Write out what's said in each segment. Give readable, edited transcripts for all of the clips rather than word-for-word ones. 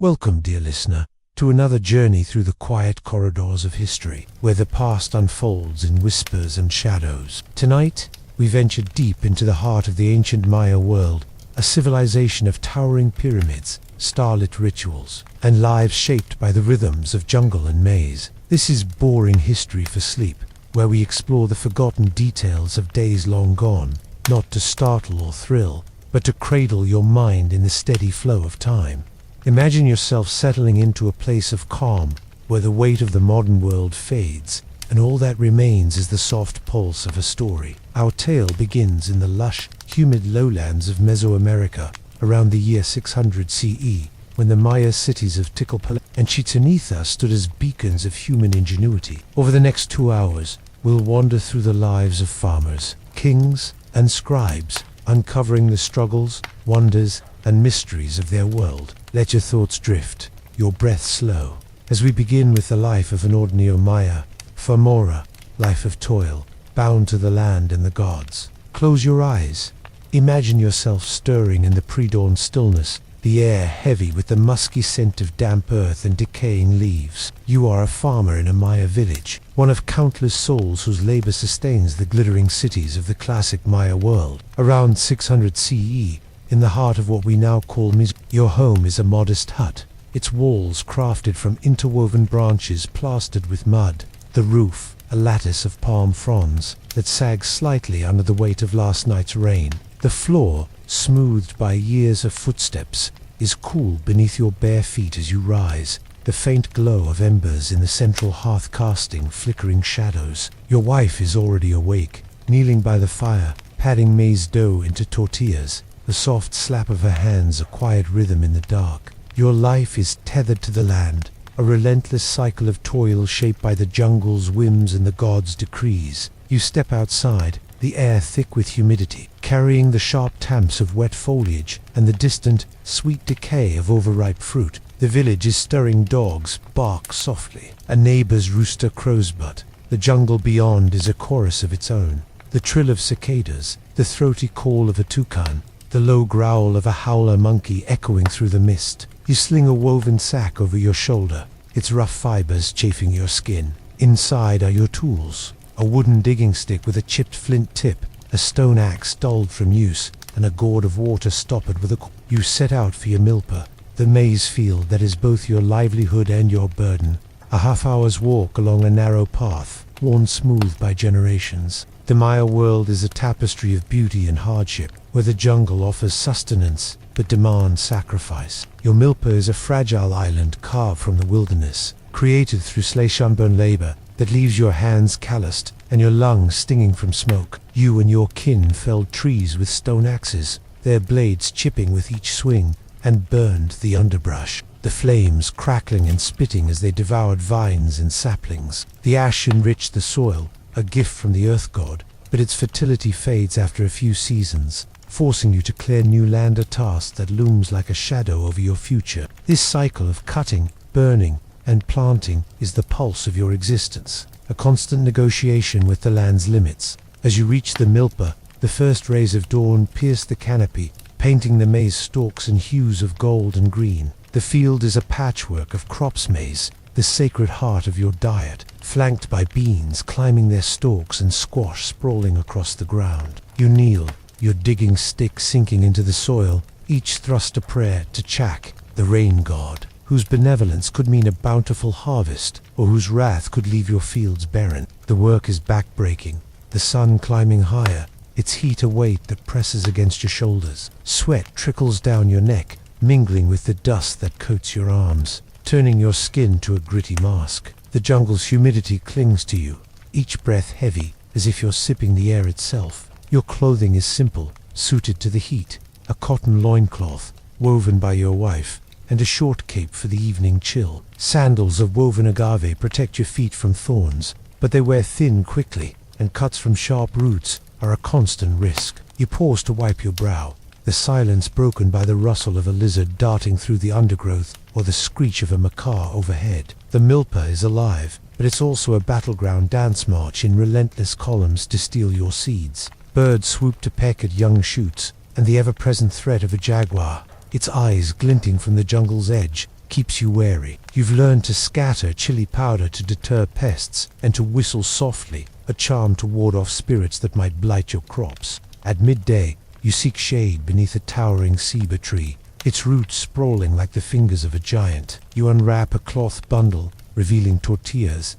Welcome, dear listener, to another journey through the quiet corridors of history, where the past unfolds in whispers and shadows. Tonight, we venture deep into the heart of the ancient Maya world, a civilization of towering pyramids, starlit rituals, and lives shaped by the rhythms of jungle and maze. This is boring history for sleep, where we explore the forgotten details of days long gone, not to startle or thrill, but to cradle your mind in the steady flow of time. Imagine yourself settling into a place of calm, where the weight of the modern world fades, and all that remains is the soft pulse of a story. Our tale begins in the lush, humid lowlands of Mesoamerica, around the year 600 CE, when the Maya cities of Tikal and Chichen Itza stood as beacons of human ingenuity. Over the next 2 hours, we'll wander through the lives of farmers, kings, and scribes, uncovering the struggles, wonders, and mysteries of their world. Let your thoughts drift, your breath slow, as we begin with the life of an ordinary Maya, Famora, life of toil, bound to the land and the gods. Close your eyes. Imagine yourself stirring in the pre-dawn stillness, the air heavy with the musky scent of damp earth and decaying leaves. You are a farmer in a Maya village, one of countless souls whose labor sustains the glittering cities of the classic Maya world. Around 600 CE, in the heart of what we now call your home is a modest hut, its walls crafted from interwoven branches plastered with mud, the roof a lattice of palm fronds that sags slightly under the weight of last night's rain. The floor, smoothed by years of footsteps, is cool beneath your bare feet as you rise, the faint glow of embers in the central hearth casting flickering shadows. Your wife is already awake, kneeling by the fire, patting maize dough into tortillas, the soft slap of her hands a quiet rhythm in the dark. Your life is tethered to the land, a relentless cycle of toil shaped by the jungle's whims and the gods' decrees. You step outside, the air thick with humidity, carrying the sharp tamps of wet foliage and the distant, sweet decay of overripe fruit. The village is stirring. Dogs bark softly, a neighbor's rooster crows, but the jungle beyond is a chorus of its own. The trill of cicadas, the throaty call of a toucan, the low growl of a howler monkey echoing through the mist. You sling a woven sack over your shoulder, its rough fibers chafing your skin. Inside are your tools, a wooden digging stick with a chipped flint tip, a stone axe dulled from use, and a gourd of water stoppered with a You set out for your milpa, the maize field that is both your livelihood and your burden. A half-hour's walk along a narrow path, worn smooth by generations. The Maya world is a tapestry of beauty and hardship, where the jungle offers sustenance but demands sacrifice. Your milpa is a fragile island carved from the wilderness, created through slash-unburned labor that leaves your hands calloused and your lungs stinging from smoke. You and your kin felled trees with stone axes, their blades chipping with each swing, and burned the underbrush, the flames crackling and spitting as they devoured vines and saplings. The ash enriched the soil, a gift from the earth god, but its fertility fades after a few seasons, forcing you to clear new land, a task that looms like a shadow over your future. This cycle of cutting, burning, and planting is the pulse of your existence, a constant negotiation with the land's limits. As you reach the milpa, the first rays of dawn pierce the canopy, painting the maize stalks in hues of gold and green. The field is a patchwork of crops. Maize, the sacred heart of your diet, flanked by beans climbing their stalks and squash sprawling across the ground. You kneel, your digging stick sinking into the soil, each thrust a prayer to Chak, the rain god, whose benevolence could mean a bountiful harvest, or whose wrath could leave your fields barren. The work is backbreaking, the sun climbing higher, its heat a weight that presses against your shoulders. Sweat trickles down your neck, mingling with the dust that coats your arms, turning your skin to a gritty mask. The jungle's humidity clings to you, each breath heavy, as if you're sipping the air itself. Your clothing is simple, suited to the heat, a cotton loincloth, woven by your wife, and a short cape for the evening chill. Sandals of woven agave protect your feet from thorns, but they wear thin quickly, and cuts from sharp roots are a constant risk. You pause to wipe your brow, the silence broken by the rustle of a lizard darting through the undergrowth or the screech of a macaw overhead. The milpa is alive, but it's also a battleground dance march in relentless columns to steal your seeds. Birds swoop to peck at young shoots, and the ever-present threat of a jaguar, its eyes glinting from the jungle's edge, keeps you wary. You've learned to scatter chili powder to deter pests, and to whistle softly, a charm to ward off spirits that might blight your crops. At midday, you seek shade beneath a towering ceiba tree, its roots sprawling like the fingers of a giant. You unwrap a cloth bundle, revealing tortillas.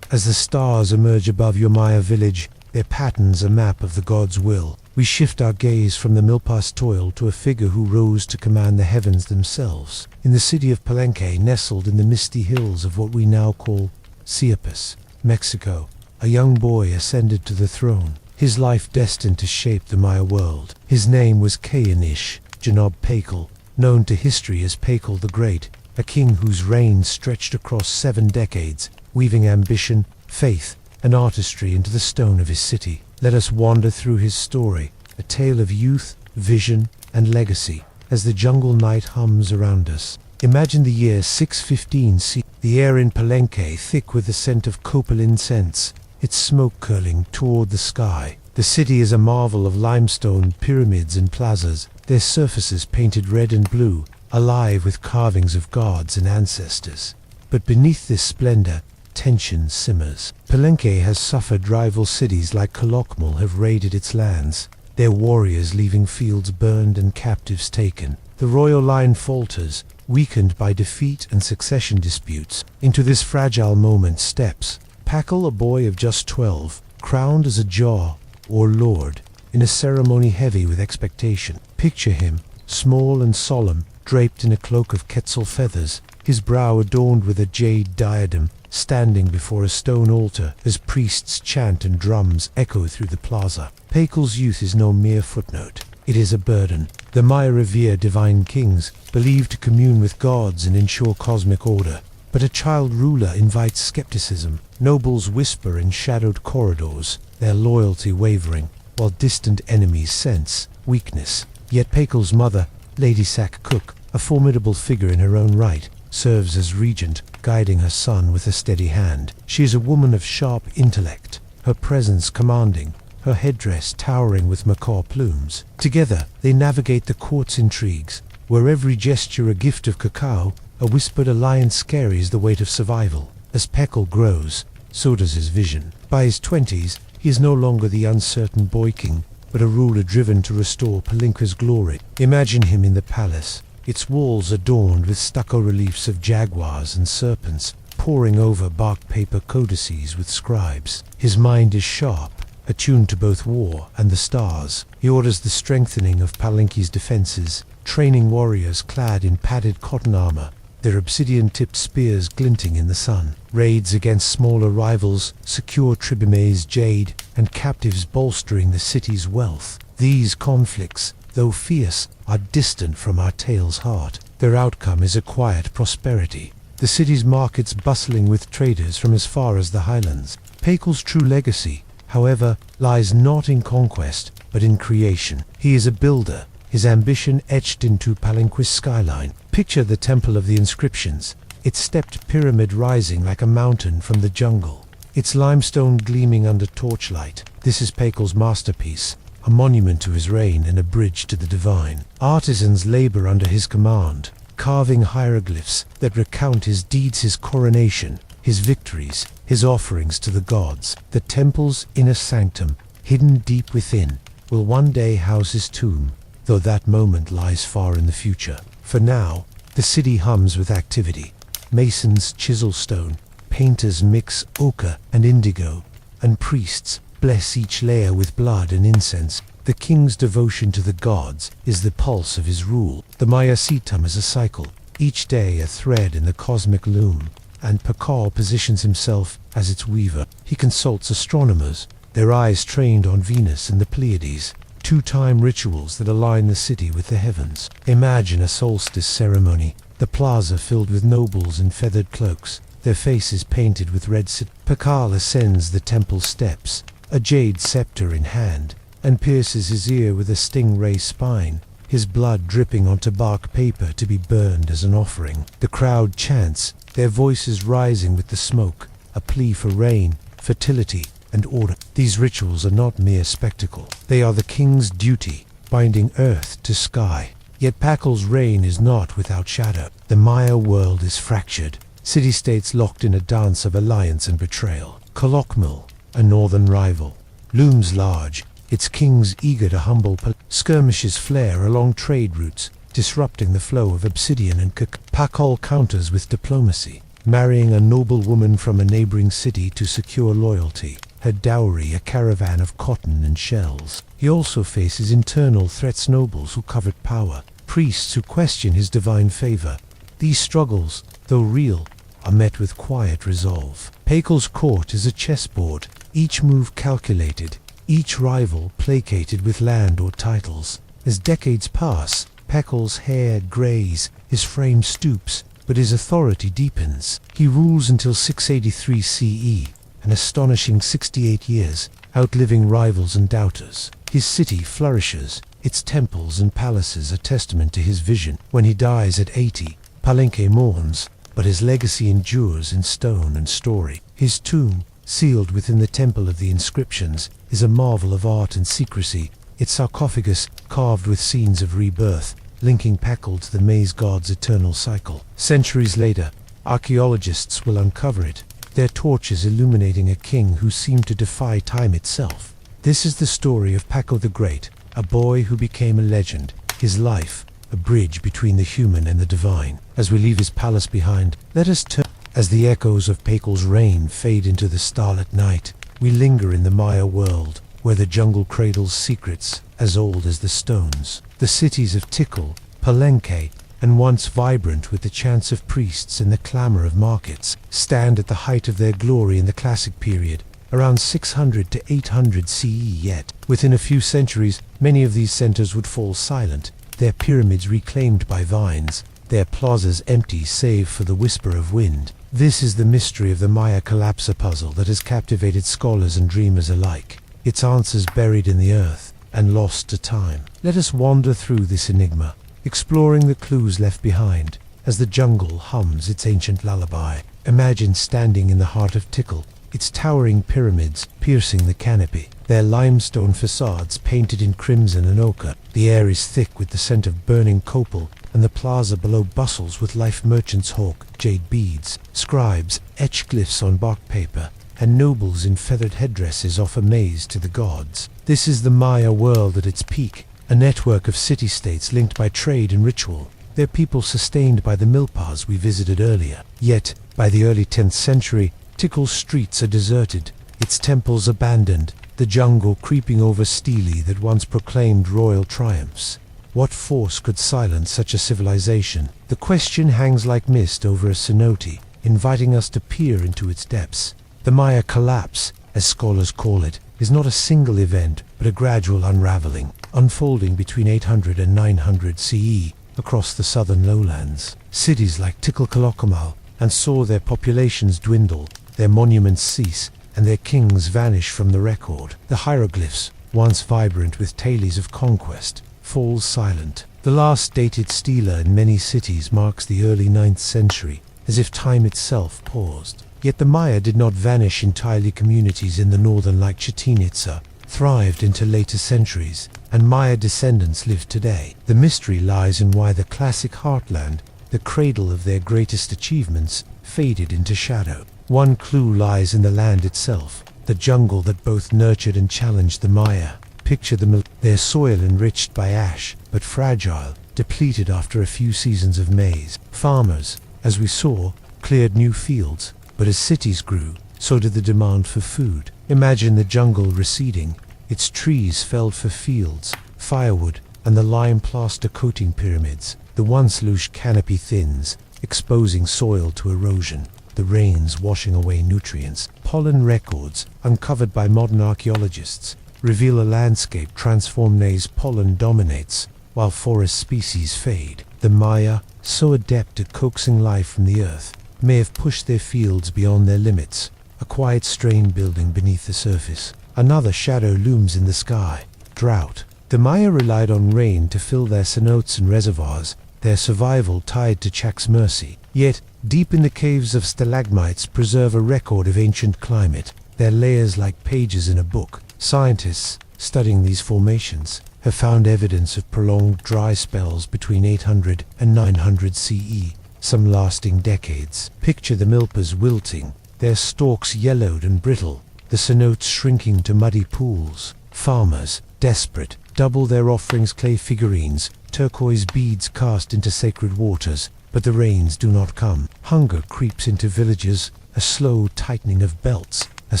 As the stars emerge above your Maya village, their patterns a map of the god's will. We shift our gaze from the milpa's toil to a figure who rose to command the heavens themselves. In the city of Palenque, nestled in the misty hills of what we now call Chiapas, Mexico, a young boy ascended to the throne, his life destined to shape the Maya world. His name was Kayanish Janob Pakal, known to history as Pakal the Great, a king whose reign stretched across 7 decades, weaving ambition, faith, and artistry into the stone of his city. Let us wander through his story, a tale of youth, vision, and legacy, as the jungle night hums around us. Imagine the year 615 C. The air in Palenque thick with the scent of copal incense, its smoke curling toward the sky. The city is a marvel of limestone pyramids and plazas, their surfaces painted red and blue, alive with carvings of gods and ancestors. But beneath this splendor, tension simmers. Palenque has suffered. Rival cities like Calakmul have raided its lands, their warriors leaving fields burned and captives taken. The royal line falters, weakened by defeat and succession disputes. Into this fragile moment steps Pakal, a boy of just 12, crowned as a Jah, or Lord, in a ceremony heavy with expectation. Picture him, small and solemn, draped in a cloak of quetzal feathers, his brow adorned with a jade diadem, standing before a stone altar as priests chant and drums echo through the plaza. Pakal's youth is no mere footnote. It is a burden. The Maya revere divine kings, believed to commune with gods and ensure cosmic order. But a child ruler invites skepticism. Nobles whisper in shadowed corridors, their loyalty wavering, while distant enemies sense weakness. Yet Pakal's mother, Lady Sack Cook, a formidable figure in her own right, serves as regent, guiding her son with a steady hand. She is a woman of sharp intellect, her presence commanding, her headdress towering with macaw plumes. Together, they navigate the court's intrigues, where every gesture a gift of cacao, a whispered alliance carries the weight of survival. As Pakal grows, so does his vision. By his 20s, he is no longer the uncertain boy king, but a ruler driven to restore Palenque's glory. Imagine him in the palace, its walls adorned with stucco reliefs of jaguars and serpents, poring over bark paper codices with scribes. His mind is sharp, attuned to both war and the stars. He orders the strengthening of Palenque's defenses, training warriors clad in padded cotton armor, their obsidian-tipped spears glinting in the sun. Raids against smaller rivals secure Tribime's jade and captives bolstering the city's wealth. These conflicts, though fierce, are distant from our tale's heart. Their outcome is a quiet prosperity. The city's markets bustling with traders from as far as the highlands. Pakal's true legacy, however, lies not in conquest, but in creation. He is a builder, his ambition etched into Palenque's skyline. Picture the Temple of the Inscriptions, its stepped pyramid rising like a mountain from the jungle, its limestone gleaming under torchlight. This is Pakal's masterpiece, a monument to his reign and a bridge to the divine. Artisans labor under his command, carving hieroglyphs that recount his deeds, his coronation, his victories, his offerings to the gods. The temple's inner sanctum, hidden deep within, will one day house his tomb, though that moment lies far in the future. For now, the city hums with activity. Masons chisel stone, painters mix ochre and indigo, and priests bless each layer with blood and incense. The king's devotion to the gods is the pulse of his rule. The Maya Sitam is a cycle, each day a thread in the cosmic loom, and Pakal positions himself as its weaver. He consults astronomers, their eyes trained on Venus and the Pleiades, two-time rituals that align the city with the heavens. Imagine a solstice ceremony, the plaza filled with nobles in feathered cloaks, their faces painted with red soot. Pakal ascends the temple steps, a jade scepter in hand, and pierces his ear with a stingray spine, his blood dripping onto bark paper to be burned as an offering. The crowd chants, their voices rising with the smoke, a plea for rain, fertility, and order. These rituals are not mere spectacle. They are the king's duty, binding earth to sky. Yet Pakal's reign is not without shadow. The Maya world is fractured, city-states locked in a dance of alliance and betrayal. Calakmul, a northern rival, looms large, its kings eager to humble skirmishes flare along trade routes, disrupting the flow of obsidian and Pakal counters with diplomacy, marrying a noble woman from a neighboring city to secure loyalty, her dowry a caravan of cotton and shells. He also faces internal threats: nobles who covet power, priests who question his divine favor. These struggles, though real, are met with quiet resolve. Pakal's court is a chessboard, each move calculated, each rival placated with land or titles. As decades pass, Pakal's hair grays, his frame stoops, but his authority deepens. He rules until 683 CE, an astonishing 68 years, outliving rivals and doubters. His city flourishes, its temples and palaces a testament to his vision. When he dies at 80, Palenque mourns, but his legacy endures in stone and story. His tomb, sealed within the Temple of the Inscriptions, is a marvel of art and secrecy, its sarcophagus carved with scenes of rebirth, linking Pakal to the Maize God's eternal cycle. Centuries later, archaeologists will uncover it, their torches illuminating a king who seemed to defy time itself. This is the story of Pakal the Great, a boy who became a legend, his life a bridge between the human and the divine. As we leave his palace behind, let us turn. As the echoes of Pakal's reign fade into the starlit night, we linger in the Maya world, where the jungle cradles secrets as old as the stones. The cities of Tikal, Palenque, and once vibrant with the chants of priests and the clamor of markets, stand at the height of their glory in the classic period, around 600 to 800 CE. Yet, within a few centuries, many of these centers would fall silent, their pyramids reclaimed by vines, their plazas empty save for the whisper of wind. This is the mystery of the Maya collapse puzzle that has captivated scholars and dreamers alike, its answers buried in the earth and lost to time. Let us wander through this enigma, exploring the clues left behind as the jungle hums its ancient lullaby. Imagine standing in the heart of Tikal, its towering pyramids piercing the canopy, their limestone facades painted in crimson and ochre. The air is thick with the scent of burning copal, and the plaza below bustles with life merchants hawk jade beads, scribes etch glyphs on bark paper, and nobles in feathered headdresses offer maize to the gods. This is the Maya world at its peak, a network of city-states linked by trade and ritual, their people sustained by the milpas we visited earlier. Yet, by the early 10th century, Tikal's streets are deserted, its temples abandoned, the jungle creeping over stele that once proclaimed royal triumphs. What force could silence such a civilization? The question hangs like mist over a cenote, inviting us to peer into its depths. The Maya collapse, as scholars call it, is not a single event, but a gradual unraveling, unfolding between 800 and 900 CE across the southern lowlands. Cities like Tikal and saw their populations dwindle, their monuments cease, and their kings vanish from the record. The hieroglyphs, once vibrant with tales of conquest, falls silent. The last dated stela in many cities marks the early 9th century, as if time itself paused. Yet the Maya did not vanish entirely. Communities in the northern like Chichen Itza thrived into later centuries, and Maya descendants live today. The mystery lies in why the classic heartland, the cradle of their greatest achievements, faded into shadow. One clue lies in the land itself, the jungle that both nurtured and challenged the Maya. Picture their soil enriched by ash, but fragile, depleted after a few seasons of maize. Farmers, as we saw, cleared new fields, but as cities grew, so did the demand for food. Imagine the jungle receding, its trees felled for fields, firewood, and the lime plaster coating pyramids. The once lush canopy thins, exposing soil to erosion, the rains washing away nutrients. Pollen records, uncovered by modern archaeologists, reveal a landscape transformed as pollen dominates, while forest species fade. The Maya, so adept at coaxing life from the earth, may have pushed their fields beyond their limits, a quiet strain building beneath the surface. Another shadow looms in the sky: drought. The Maya relied on rain to fill their cenotes and reservoirs, their survival tied to Chak's mercy. Yet, deep in the caves of stalagmites preserve a record of ancient climate, their layers like pages in a book. Scientists, studying these formations, have found evidence of prolonged dry spells between 800 and 900 CE, some lasting decades. Picture the milpas wilting, their stalks yellowed and brittle, the cenotes shrinking to muddy pools. Farmers, desperate, double their offerings clay figurines, turquoise beads cast into sacred waters, but the rains do not come. Hunger creeps into villages, a slow tightening of belts, as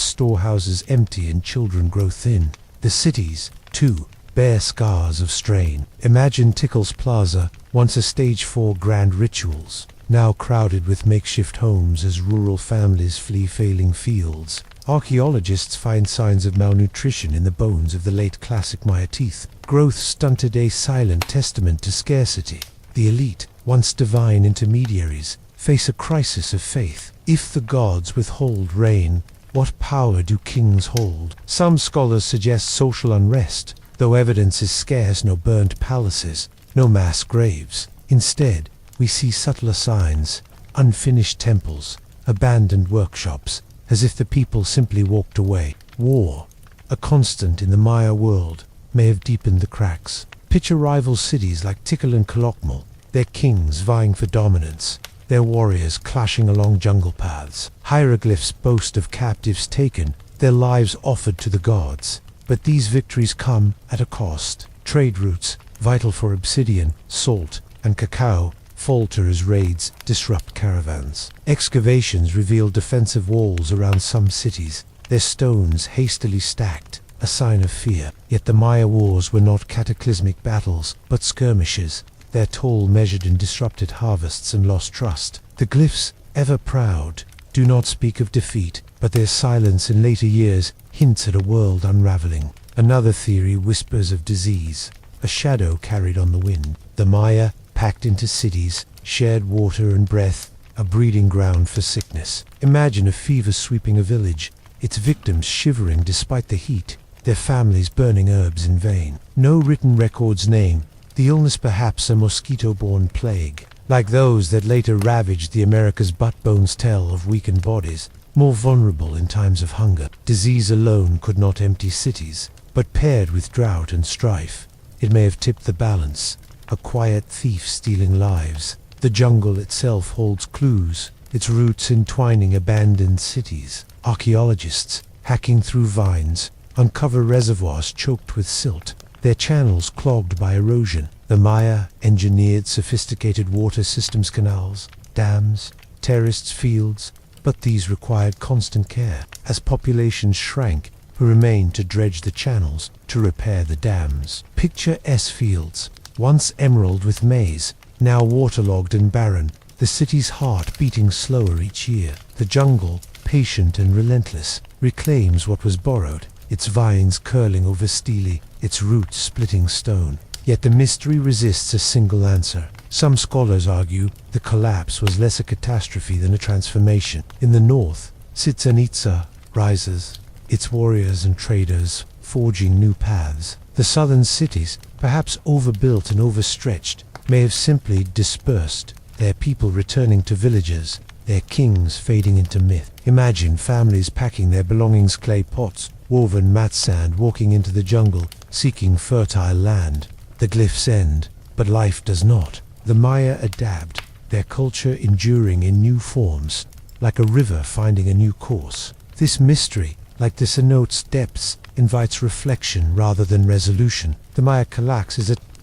storehouses empty and children grow thin. The cities, too, bear scars of strain. Imagine Tickle's Plaza, once a stage for grand rituals, now crowded with makeshift homes as rural families flee failing fields. Archaeologists find signs of malnutrition in the bones of the late classic Maya teeth. Growth stunted, a silent testament to scarcity. The elite, once divine intermediaries, face a crisis of faith. If the gods withhold rain, what power do kings hold? Some scholars suggest social unrest, though evidence is scarce. No burned palaces, no mass graves. Instead, we see subtler signs: unfinished temples, abandoned workshops, as if the people simply walked away. War, a constant in the Maya world, may have deepened the cracks. Picture rival cities like Tikal and Calakmul, their kings vying for dominance, their warriors clashing along jungle paths. Hieroglyphs boast of captives taken, their lives offered to the gods. But these victories come at a cost. Trade routes, vital for obsidian, salt, and cacao, falter as raids disrupt caravans. Excavations reveal defensive walls around some cities, their stones hastily stacked, a sign of fear. Yet the Maya wars were not cataclysmic battles, but skirmishes, their toll measured in disrupted harvests and lost trust. The glyphs, ever proud, do not speak of defeat, but their silence in later years hints at a world unraveling. Another theory whispers of disease, a shadow carried on the wind. The Maya, packed into cities, shared water and breath, a breeding ground for sickness. Imagine a fever sweeping a village, its victims shivering despite the heat, their families burning herbs in vain. No written records name the illness, perhaps a mosquito-borne plague, like those that later ravaged the Americas, but bones tell of weakened bodies, more vulnerable in times of hunger. Disease alone could not empty cities, but paired with drought and strife, it may have tipped the balance, a quiet thief stealing lives. The jungle itself holds clues, its roots entwining abandoned cities. Archaeologists, hacking through vines, uncover reservoirs choked with silt, their channels clogged by erosion. The Maya engineered sophisticated water systems, canals, dams, terraced fields, but these required constant care. As populations shrank, who remained to dredge the channels, to repair the dams. Picture fields, once emerald with maize, now waterlogged and barren, the city's heart beating slower each year. The jungle, patient and relentless, reclaims what was borrowed, its vines curling over steely, its roots splitting stone. Yet the mystery resists a single answer. Some scholars argue the collapse was less a catastrophe than a transformation. In the north, Chichén Itzá rises, its warriors and traders forging new paths. The southern cities, perhaps overbuilt and overstretched, may have simply dispersed, their people returning to villages, their kings fading into myth. Imagine families packing their belongings, clay pots, woven mat sand, walking into the jungle, seeking fertile land. The glyphs end, but life does not. The Maya adapt, their culture enduring in new forms, like a river finding a new course. This mystery, like the cenote's depths, invites reflection rather than resolution. The Maya collapse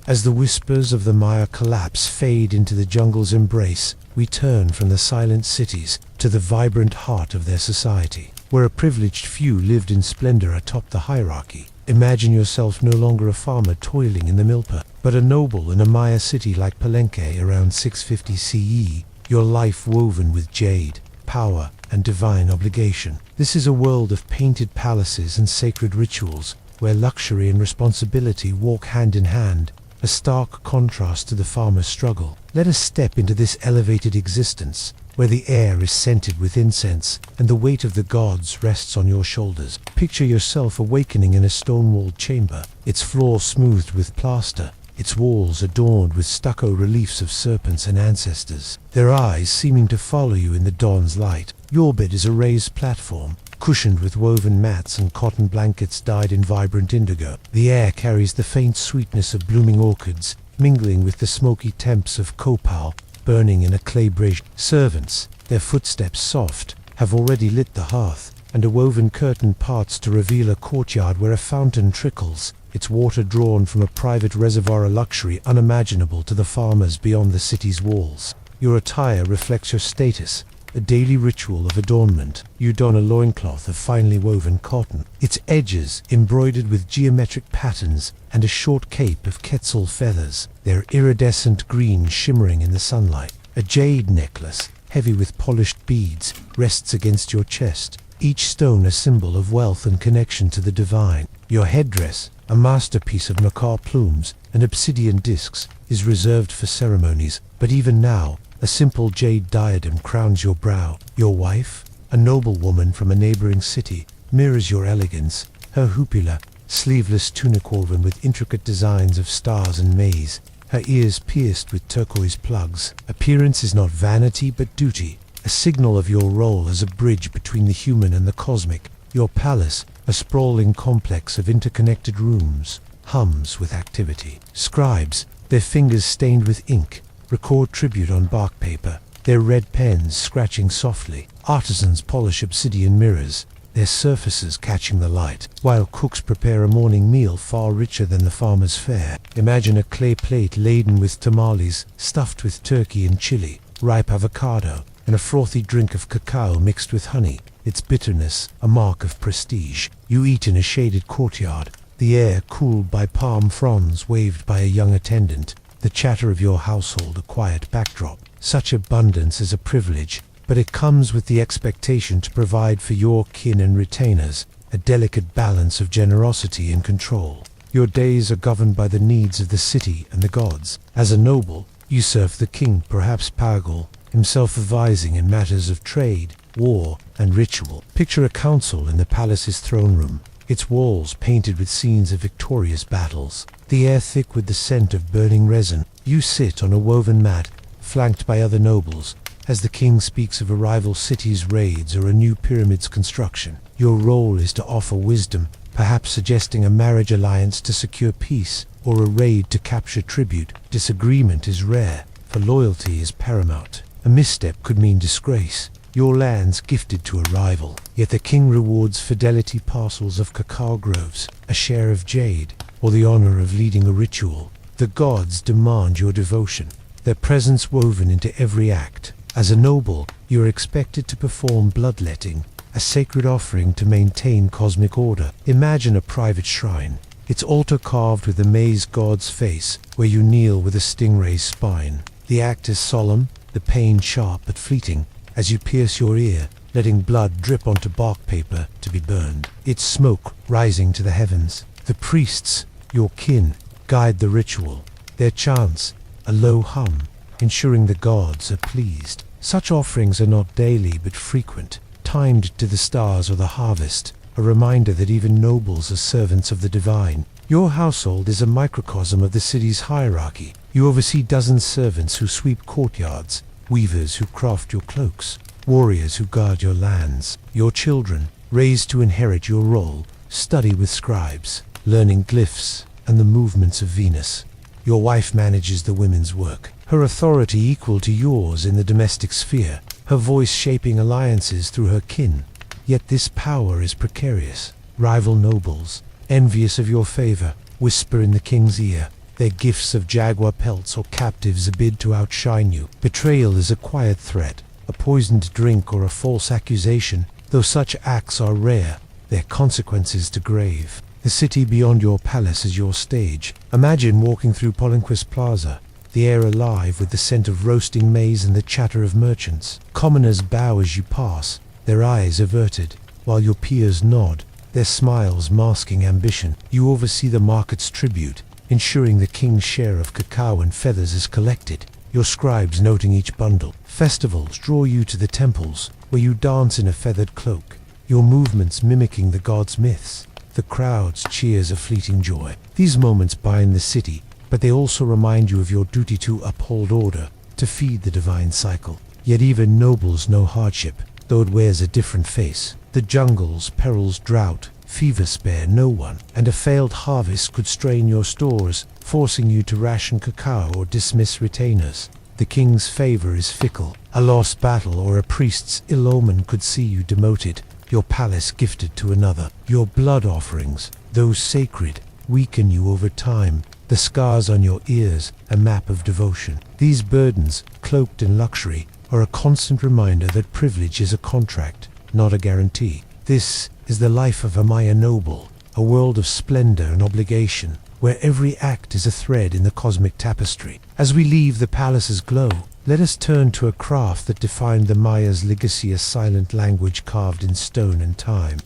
as the whispers of the Maya collapse fade into the jungle's embrace, we turn from the silent cities to the vibrant heart of their society, where a privileged few lived in splendor atop the hierarchy. Imagine yourself no longer a farmer toiling in the milpa, but a noble in a Maya city like Palenque around 650 CE, your life woven with jade, power, and divine obligation. This is a world of painted palaces and sacred rituals, where luxury and responsibility walk hand in hand, a stark contrast to the farmer's struggle. Let us step into this elevated existence, where the air is scented with incense, and the weight of the gods rests on your shoulders. Picture yourself awakening in a stone-walled chamber, its floor smoothed with plaster, its walls adorned with stucco reliefs of serpents and ancestors, their eyes seeming to follow you in the dawn's light. Your bed is a raised platform, cushioned with woven mats and cotton blankets dyed in vibrant indigo. The air carries the faint sweetness of blooming orchids, mingling with the smoky temps of copal burning in a clay brazier. Servants, their footsteps soft, have already lit the hearth, and a woven curtain parts to reveal a courtyard where a fountain trickles, its water drawn from a private reservoir, a luxury unimaginable to the farmers beyond the city's walls. Your attire reflects your status, a daily ritual of adornment. You don a loincloth of finely woven cotton, its edges embroidered with geometric patterns, and a short cape of quetzal feathers, their iridescent green shimmering in the sunlight. A jade necklace, heavy with polished beads, rests against your chest, each stone a symbol of wealth and connection to the divine. Your headdress, a masterpiece of macaw plumes and obsidian discs, is reserved for ceremonies, but even now, a simple jade diadem crowns your brow. Your wife, a noble woman from a neighboring city, mirrors your elegance, her hupila, sleeveless tunic woven with intricate designs of stars and maize, her ears pierced with turquoise plugs. Appearance is not vanity but duty, a signal of your role as a bridge between the human and the cosmic. Your palace, a sprawling complex of interconnected rooms, hums with activity. Scribes, their fingers stained with ink, record tribute on bark paper, their red pens scratching softly. Artisans polish obsidian mirrors, their surfaces catching the light, while cooks prepare a morning meal far richer than the farmer's fare. Imagine a clay plate laden with tamales, stuffed with turkey and chili, ripe avocado, and a frothy drink of cacao mixed with honey, its bitterness a mark of prestige. You eat in a shaded courtyard, the air cooled by palm fronds waved by a young attendant, the chatter of your household a quiet backdrop. Such abundance is a privilege, but it comes with the expectation to provide for your kin and retainers, a delicate balance of generosity and control. Your days are governed by the needs of the city and the gods. As a noble, you serve the king, perhaps Pagol, himself advising in matters of trade, war, and ritual. Picture a council in the palace's throne room, its walls painted with scenes of victorious battles, the air thick with the scent of burning resin. You sit on a woven mat, flanked by other nobles, as the king speaks of a rival city's raids or a new pyramid's construction. Your role is to offer wisdom, perhaps suggesting a marriage alliance to secure peace, or a raid to capture tribute. Disagreement is rare, for loyalty is paramount. A misstep could mean disgrace, your lands gifted to a rival. Yet the king rewards fidelity, parcels of cacao groves, a share of jade, or the honor of leading a ritual. The gods demand your devotion, their presence woven into every act. As a noble, you are expected to perform bloodletting, a sacred offering to maintain cosmic order. Imagine a private shrine, its altar carved with the maize god's face, where you kneel with a stingray's spine. The act is solemn, the pain sharp but fleeting, as you pierce your ear, letting blood drip onto bark paper to be burned, its smoke rising to the heavens. The priests, your kin, guide the ritual, their chants a low hum, ensuring the gods are pleased. Such offerings are not daily but frequent, timed to the stars or the harvest, a reminder that even nobles are servants of the divine. Your household is a microcosm of the city's hierarchy. You oversee dozens of servants who sweep courtyards, weavers who craft your cloaks, warriors who guard your lands. Your children, raised to inherit your role, study with scribes, learning glyphs and the movements of Venus. Your wife manages the women's work, her authority equal to yours in the domestic sphere, her voice shaping alliances through her kin. Yet this power is precarious. Rival nobles, envious of your favor, whisper in the king's ear, their gifts of jaguar pelts or captives a bid to outshine you. Betrayal is a quiet threat, a poisoned drink or a false accusation. Though such acts are rare, their consequences to grave. The city beyond your palace is your stage. Imagine walking through Polinquist Plaza, the air alive with the scent of roasting maize and the chatter of merchants. Commoners bow as you pass, their eyes averted, while your peers nod, their smiles masking ambition. You oversee the market's tribute, ensuring the king's share of cacao and feathers is collected, your scribes noting each bundle. Festivals draw you to the temples, where you dance in a feathered cloak, your movements mimicking the gods' myths. The crowd's cheers a fleeting joy. These moments bind the city, but they also remind you of your duty to uphold order, to feed the divine cycle. Yet even nobles know hardship. though it wears a different face. The jungle's perils, drought, fever spare no one, and a failed harvest could strain your stores, forcing you to ration cacao or dismiss retainers. The king's favor is fickle. A lost battle or a priest's ill omen could see you demoted, your palace gifted to another. Your blood offerings, though sacred, weaken you over time. The scars on your ears, a map of devotion. These burdens, cloaked in luxury, are a constant reminder that privilege is a contract, not a guarantee. This is the life of a Maya noble, a world of splendor and obligation, where every act is a thread in the cosmic tapestry. As we leave the palace's glow, let us turn to a craft that defined the Maya's legacy, a silent language carved in stone and time.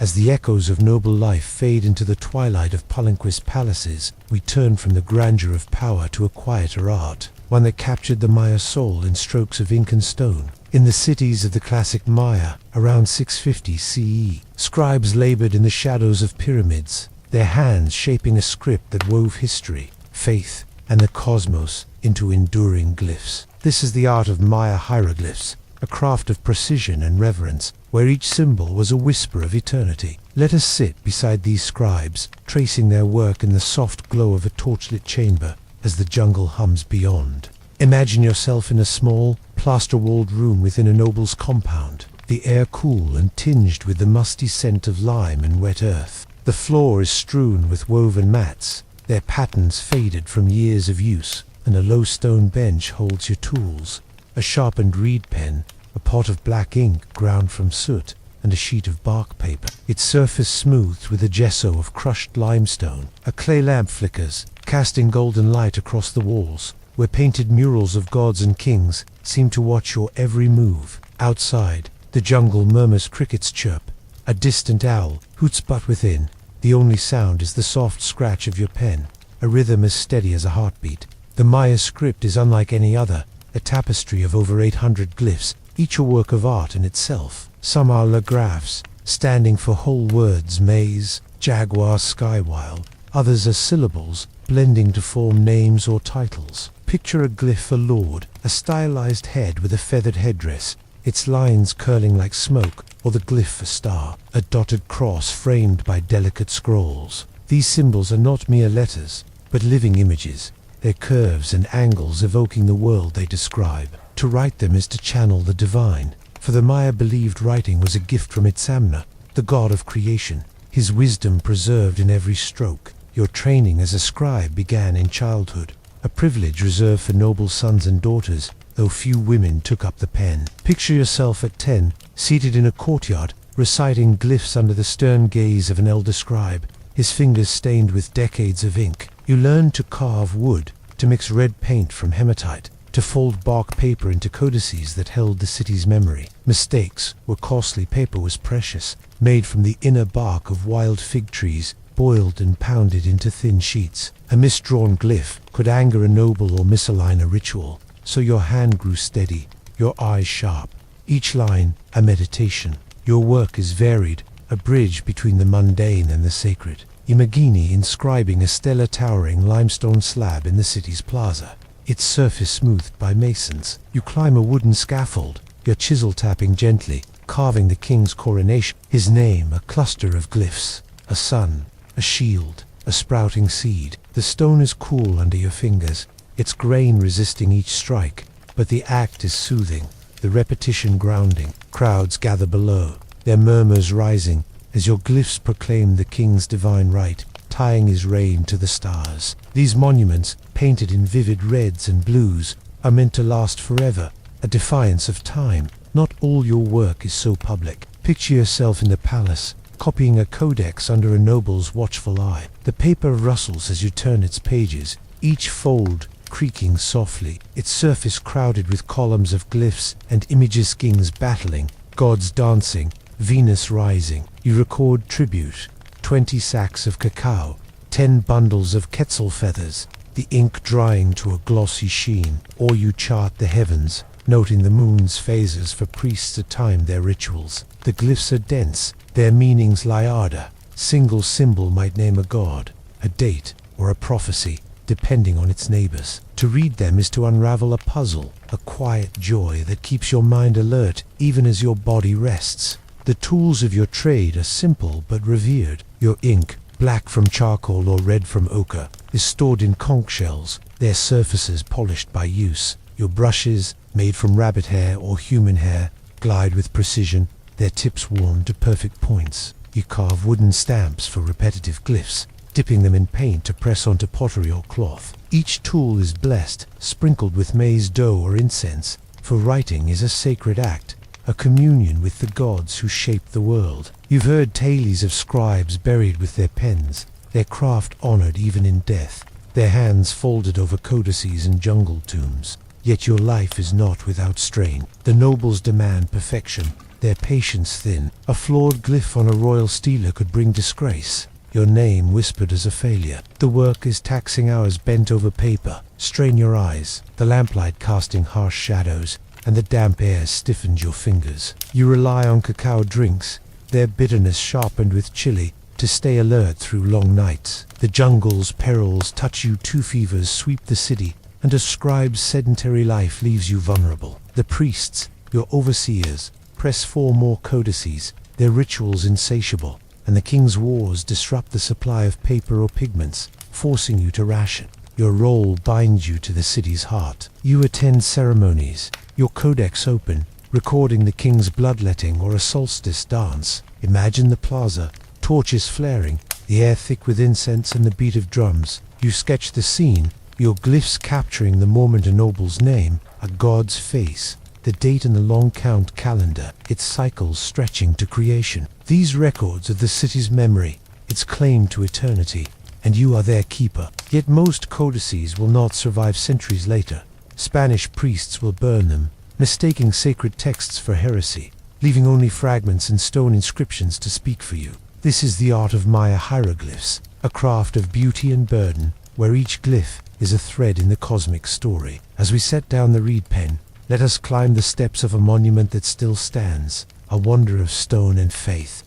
As the echoes of noble life fade into the twilight of Palenquist palaces, we turn from the grandeur of power to a quieter art, one that captured the Maya soul in strokes of ink and stone. In the cities of the classic Maya, around 650 CE, scribes labored in the shadows of pyramids, their hands shaping a script that wove history, faith, and the cosmos into enduring glyphs. This is the art of Maya hieroglyphs, a craft of precision and reverence, where each symbol was a whisper of eternity. Let us sit beside these scribes, tracing their work in the soft glow of a torchlit chamber as the jungle hums beyond. Imagine yourself in a small, plaster-walled room within a noble's compound, the air cool and tinged with the musty scent of lime and wet earth. The floor is strewn with woven mats, their patterns faded from years of use, and a low stone bench holds your tools. A sharpened reed pen, a pot of black ink ground from soot, and a sheet of bark paper, its surface smoothed with a gesso of crushed limestone. A clay lamp flickers, casting golden light across the walls, where painted murals of gods and kings seem to watch your every move. Outside, the jungle murmurs, crickets chirp, a distant owl hoots, but within, the only sound is the soft scratch of your pen, a rhythm as steady as a heartbeat. The Maya script is unlike any other, a tapestry of over 800 glyphs, each a work of art in itself. Some are lographs, standing for whole words, maize, jaguar, skywile. Others are syllables, blending to form names or titles. Picture a glyph, a lord, a stylized head with a feathered headdress, its lines curling like smoke, or the glyph, a star, a dotted cross framed by delicate scrolls. These symbols are not mere letters, but living images, their curves and angles evoking the world they describe. To write them is to channel the divine, for the Maya believed writing was a gift from Itzamna, the god of creation, his wisdom preserved in every stroke. Your training as a scribe began in childhood, a privilege reserved for noble sons and daughters, though few women took up the pen. Picture yourself at 10, seated in a courtyard, reciting glyphs under the stern gaze of an elder scribe, his fingers stained with decades of ink. You learned to carve wood, to mix red paint from hematite, to fold bark paper into codices that held the city's memory. Mistakes were costly, paper was precious, made from the inner bark of wild fig trees, boiled and pounded into thin sheets. A misdrawn glyph could anger a noble or misalign a ritual, so your hand grew steady, your eyes sharp, each line a meditation. Your work is varied, a bridge between the mundane and the sacred. Imagine inscribing a stellar towering limestone slab in the city's plaza, its surface smoothed by masons. You climb a wooden scaffold, your chisel tapping gently, carving the king's coronation, his name a cluster of glyphs, a sun, a shield, a sprouting seed. The stone is cool under your fingers, its grain resisting each strike, but the act is soothing, the repetition grounding. Crowds gather below, their murmurs rising, as your glyphs proclaim the king's divine right, tying his reign to the stars. These monuments, painted in vivid reds and blues, are meant to last forever, a defiance of time. Not all your work is so public. Picture yourself in the palace, copying a codex under a noble's watchful eye. The paper rustles as you turn its pages, each fold creaking softly, its surface crowded with columns of glyphs and images, kings battling, gods dancing, Venus rising. You record tribute, 20 sacks of cacao, 10 bundles of quetzal feathers, the ink drying to a glossy sheen. Or you chart the heavens, noting the moon's phases for priests to time their rituals. The glyphs are dense, their meanings lie harder. Single symbol might name a god, a date, or a prophecy, depending on its neighbors. To read them is to unravel a puzzle, a quiet joy that keeps your mind alert even as your body rests. The tools of your trade are simple but revered. Your ink, black from charcoal or red from ochre, is stored in conch shells, their surfaces polished by use. Your brushes, made from rabbit hair or human hair, glide with precision, their tips worn to perfect points. You carve wooden stamps for repetitive glyphs, dipping them in paint to press onto pottery or cloth. Each tool is blessed, sprinkled with maize dough or incense, for writing is a sacred act, a communion with the gods who shaped the world. You've heard tales of scribes buried with their pens, their craft honored even in death, their hands folded over codices and jungle tombs. Yet your life is not without strain. The nobles demand perfection, their patience thin. A flawed glyph on a royal stela could bring disgrace, your name whispered as a failure. The work is taxing hours bent over paper. Strain your eyes, the lamplight casting harsh shadows, and the damp air stiffened your fingers. You rely on cacao drinks, their bitterness sharpened with chili, to stay alert through long nights. The jungle's perils touch you, two fevers sweep the city, and a scribe's sedentary life leaves you vulnerable. The priests, your overseers, press 4 more codices, their rituals insatiable, and the king's wars disrupt the supply of paper or pigments, forcing you to ration. Your role binds you to the city's heart. You attend ceremonies, your codex open, recording the king's bloodletting or a solstice dance. Imagine the plaza, torches flaring, the air thick with incense and the beat of drums. You sketch the scene, your glyphs capturing the moment a noble's name, a god's face, the date in the long count calendar, its cycles stretching to creation. These records of the city's memory, its claim to eternity, and you are their keeper. Yet most codices will not survive centuries later. Spanish priests will burn them, mistaking sacred texts for heresy, leaving only fragments and stone inscriptions to speak for you. This is the art of Maya hieroglyphs, a craft of beauty and burden, where each glyph is a thread in the cosmic story. As we set down the reed pen, let us climb the steps of a monument that still stands, a wonder of stone and faith.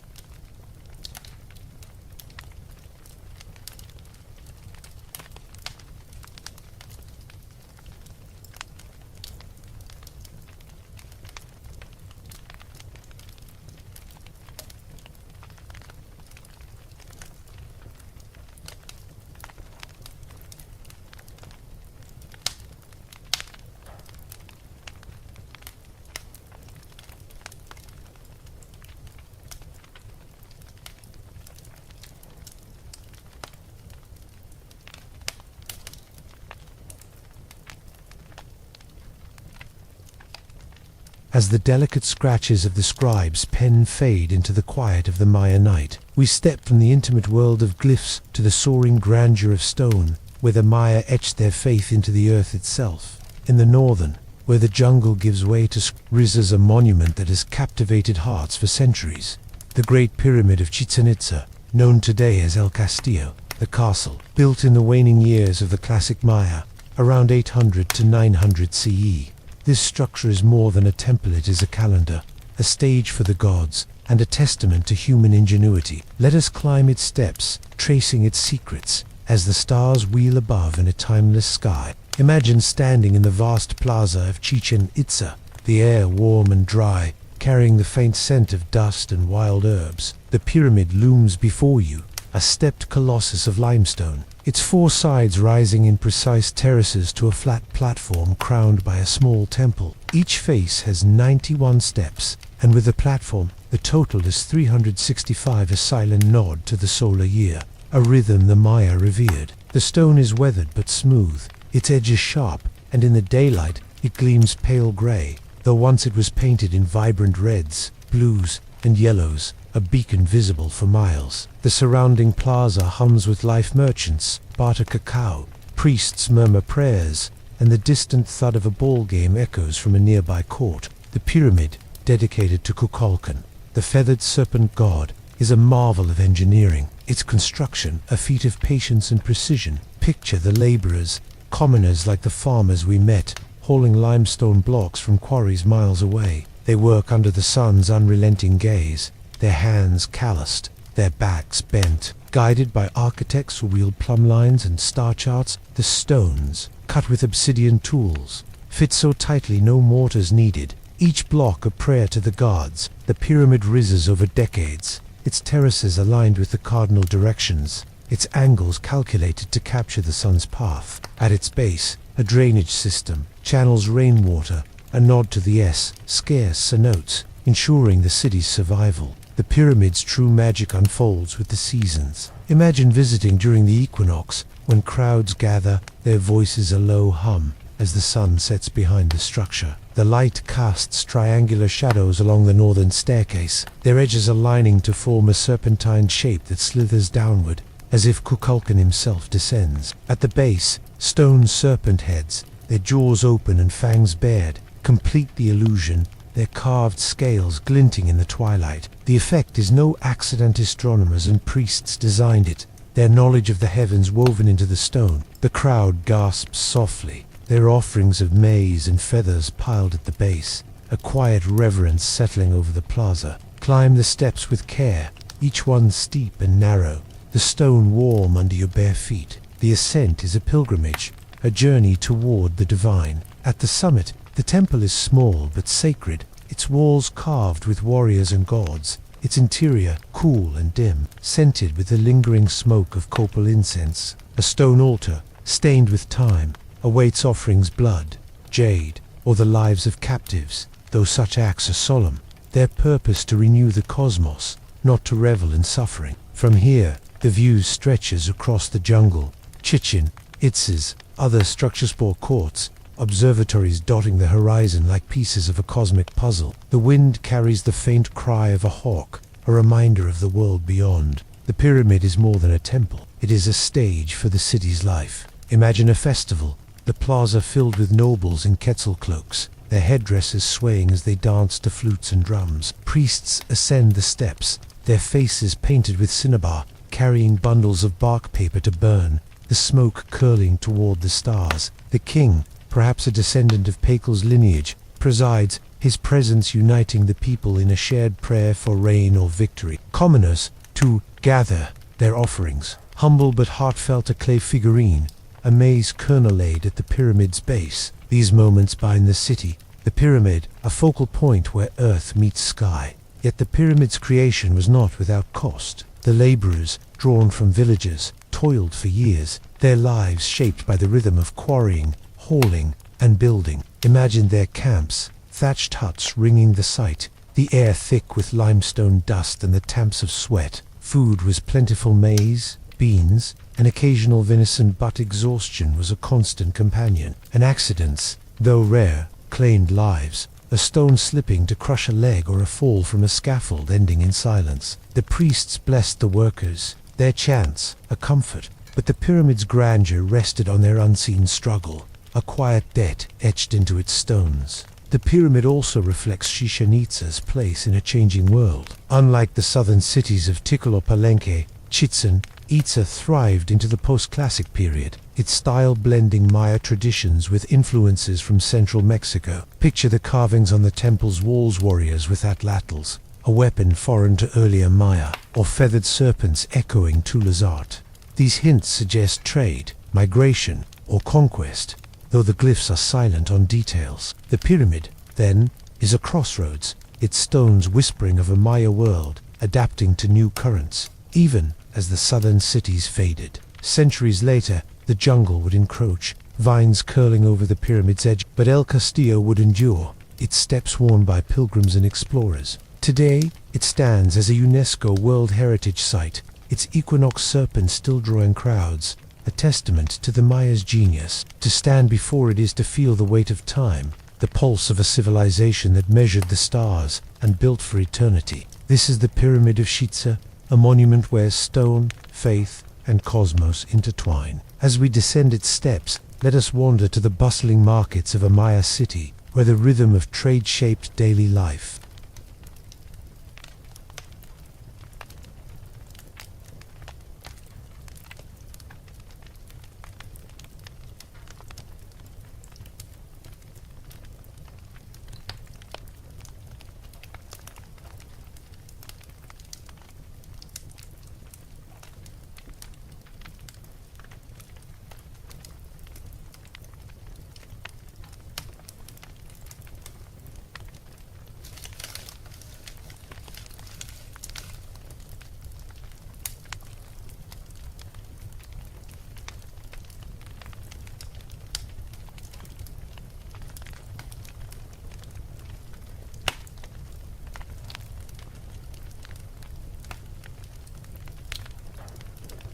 As the delicate scratches of the scribe's pen fade into the quiet of the Maya night, we step from the intimate world of glyphs to the soaring grandeur of stone, where the Maya etched their faith into the earth itself. In the northern, where the jungle gives way to rises a monument that has captivated hearts for centuries. The Great Pyramid of Chichen Itza, known today as El Castillo, the castle, built in the waning years of the classic Maya, around 800 to 900 CE. This structure is more than a temple, it is a calendar, a stage for the gods, and a testament to human ingenuity. Let us climb its steps, tracing its secrets, as the stars wheel above in a timeless sky. Imagine standing in the vast plaza of Chichen Itza, the air warm and dry, carrying the faint scent of dust and wild herbs. The pyramid looms before you, a stepped colossus of limestone, its 4 sides rising in precise terraces to a flat platform crowned by a small temple. Each face has 91 steps, and with the platform, the total is 365, a silent nod to the solar year, a rhythm the Maya revered. The stone is weathered but smooth, its edges sharp, and in the daylight it gleams pale grey, though once it was painted in vibrant reds, blues, and yellows, a beacon visible for miles. The surrounding plaza hums with life. Merchants barter cacao, priests murmur prayers, and the distant thud of a ball game echoes from a nearby court. The pyramid, dedicated to Kukulkan, the feathered serpent god, is a marvel of engineering. Its construction, a feat of patience and precision. Picture the laborers, commoners like the farmers we met, hauling limestone blocks from quarries miles away. They work under the sun's unrelenting gaze, their hands calloused, their backs bent. Guided by architects who wield plumb lines and star charts, the stones, cut with obsidian tools, fit so tightly no mortars needed. Each block a prayer to the gods. The pyramid rises over decades, its terraces aligned with the cardinal directions, its angles calculated to capture the sun's path. At its base, a drainage system channels rainwater, a nod to the scarce notes, ensuring the city's survival. The pyramid's true magic unfolds with the seasons. Imagine visiting during the equinox, when crowds gather, their voices a low hum, as the sun sets behind the structure. The light casts triangular shadows along the northern staircase, their edges aligning to form a serpentine shape that slithers downward, as if Kukulkan himself descends. At the base, stone serpent heads, their jaws open and fangs bared, complete the illusion, their carved scales glinting in the twilight. The effect is no accident. Astronomers and priests designed it, their knowledge of the heavens woven into the stone. The crowd gasps softly, their offerings of maize and feathers piled at the base, a quiet reverence settling over the plaza. Climb the steps with care, each one steep and narrow, the stone warm under your bare feet. The ascent is a pilgrimage, a journey toward the divine. At the summit, the temple is small but sacred, its walls carved with warriors and gods, its interior cool and dim, scented with the lingering smoke of copal incense. A stone altar, stained with time, awaits offerings blood, jade, or the lives of captives. Though such acts are solemn, their purpose to renew the cosmos, not to revel in suffering. From here, the view stretches across the jungle, Chichen Itza's other structures, courts, observatories dotting the horizon like pieces of a cosmic puzzle. The wind carries the faint cry of a hawk, a reminder of the world beyond. The pyramid is more than a temple. It is a stage for the city's life. Imagine a festival, the plaza filled with nobles in Quetzal cloaks, their headdresses swaying as they dance to flutes and drums. Priests ascend the steps, their faces painted with cinnabar, carrying bundles of bark paper to burn, the smoke curling toward the stars. The king, perhaps a descendant of Pakal's lineage, presides, his presence uniting the people in a shared prayer for rain or victory. Commoners, too, gather, their offerings, humble but heartfelt, a clay figurine, a maize kernel laid at the pyramid's base. These moments bind the city, the pyramid, a focal point where earth meets sky. Yet the pyramid's creation was not without cost. The laborers, drawn from villages, toiled for years, their lives shaped by the rhythm of quarrying, hauling, and building. Imagine their camps, thatched huts ringing the site, the air thick with limestone dust and the tamps of sweat. Food was plentiful: maize, beans, and occasional venison, but exhaustion was a constant companion. And accidents, though rare, claimed lives, a stone slipping to crush a leg or a fall from a scaffold ending in silence. The priests blessed the workers, their chants a comfort, but the pyramid's grandeur rested on their unseen struggle, a quiet debt etched into its stones. The pyramid also reflects Chichen Itza's place in a changing world. Unlike the southern cities of Tikal or Palenque, Chichen Itza thrived into the post-classic period, its style blending Maya traditions with influences from central Mexico. Picture the carvings on the temple's walls: warriors with atlatls, a weapon foreign to earlier Maya, or feathered serpents echoing Tula's art. These hints suggest trade, migration, or conquest, though the glyphs are silent on details. The pyramid, then, is a crossroads, its stones whispering of a Maya world, adapting to new currents. Even as the southern cities faded, centuries later, the jungle would encroach, vines curling over the pyramid's edge, but El Castillo would endure, its steps worn by pilgrims and explorers. Today, it stands as a UNESCO World Heritage Site, its equinox serpent still drawing crowds, a testament to the Maya's genius. To stand before it is to feel the weight of time, the pulse of a civilization that measured the stars and built for eternity. This is the Pyramid of Chichen, a monument where stone, faith, and cosmos intertwine. As we descend its steps, let us wander to the bustling markets of a Maya city, where the rhythm of trade shaped daily life.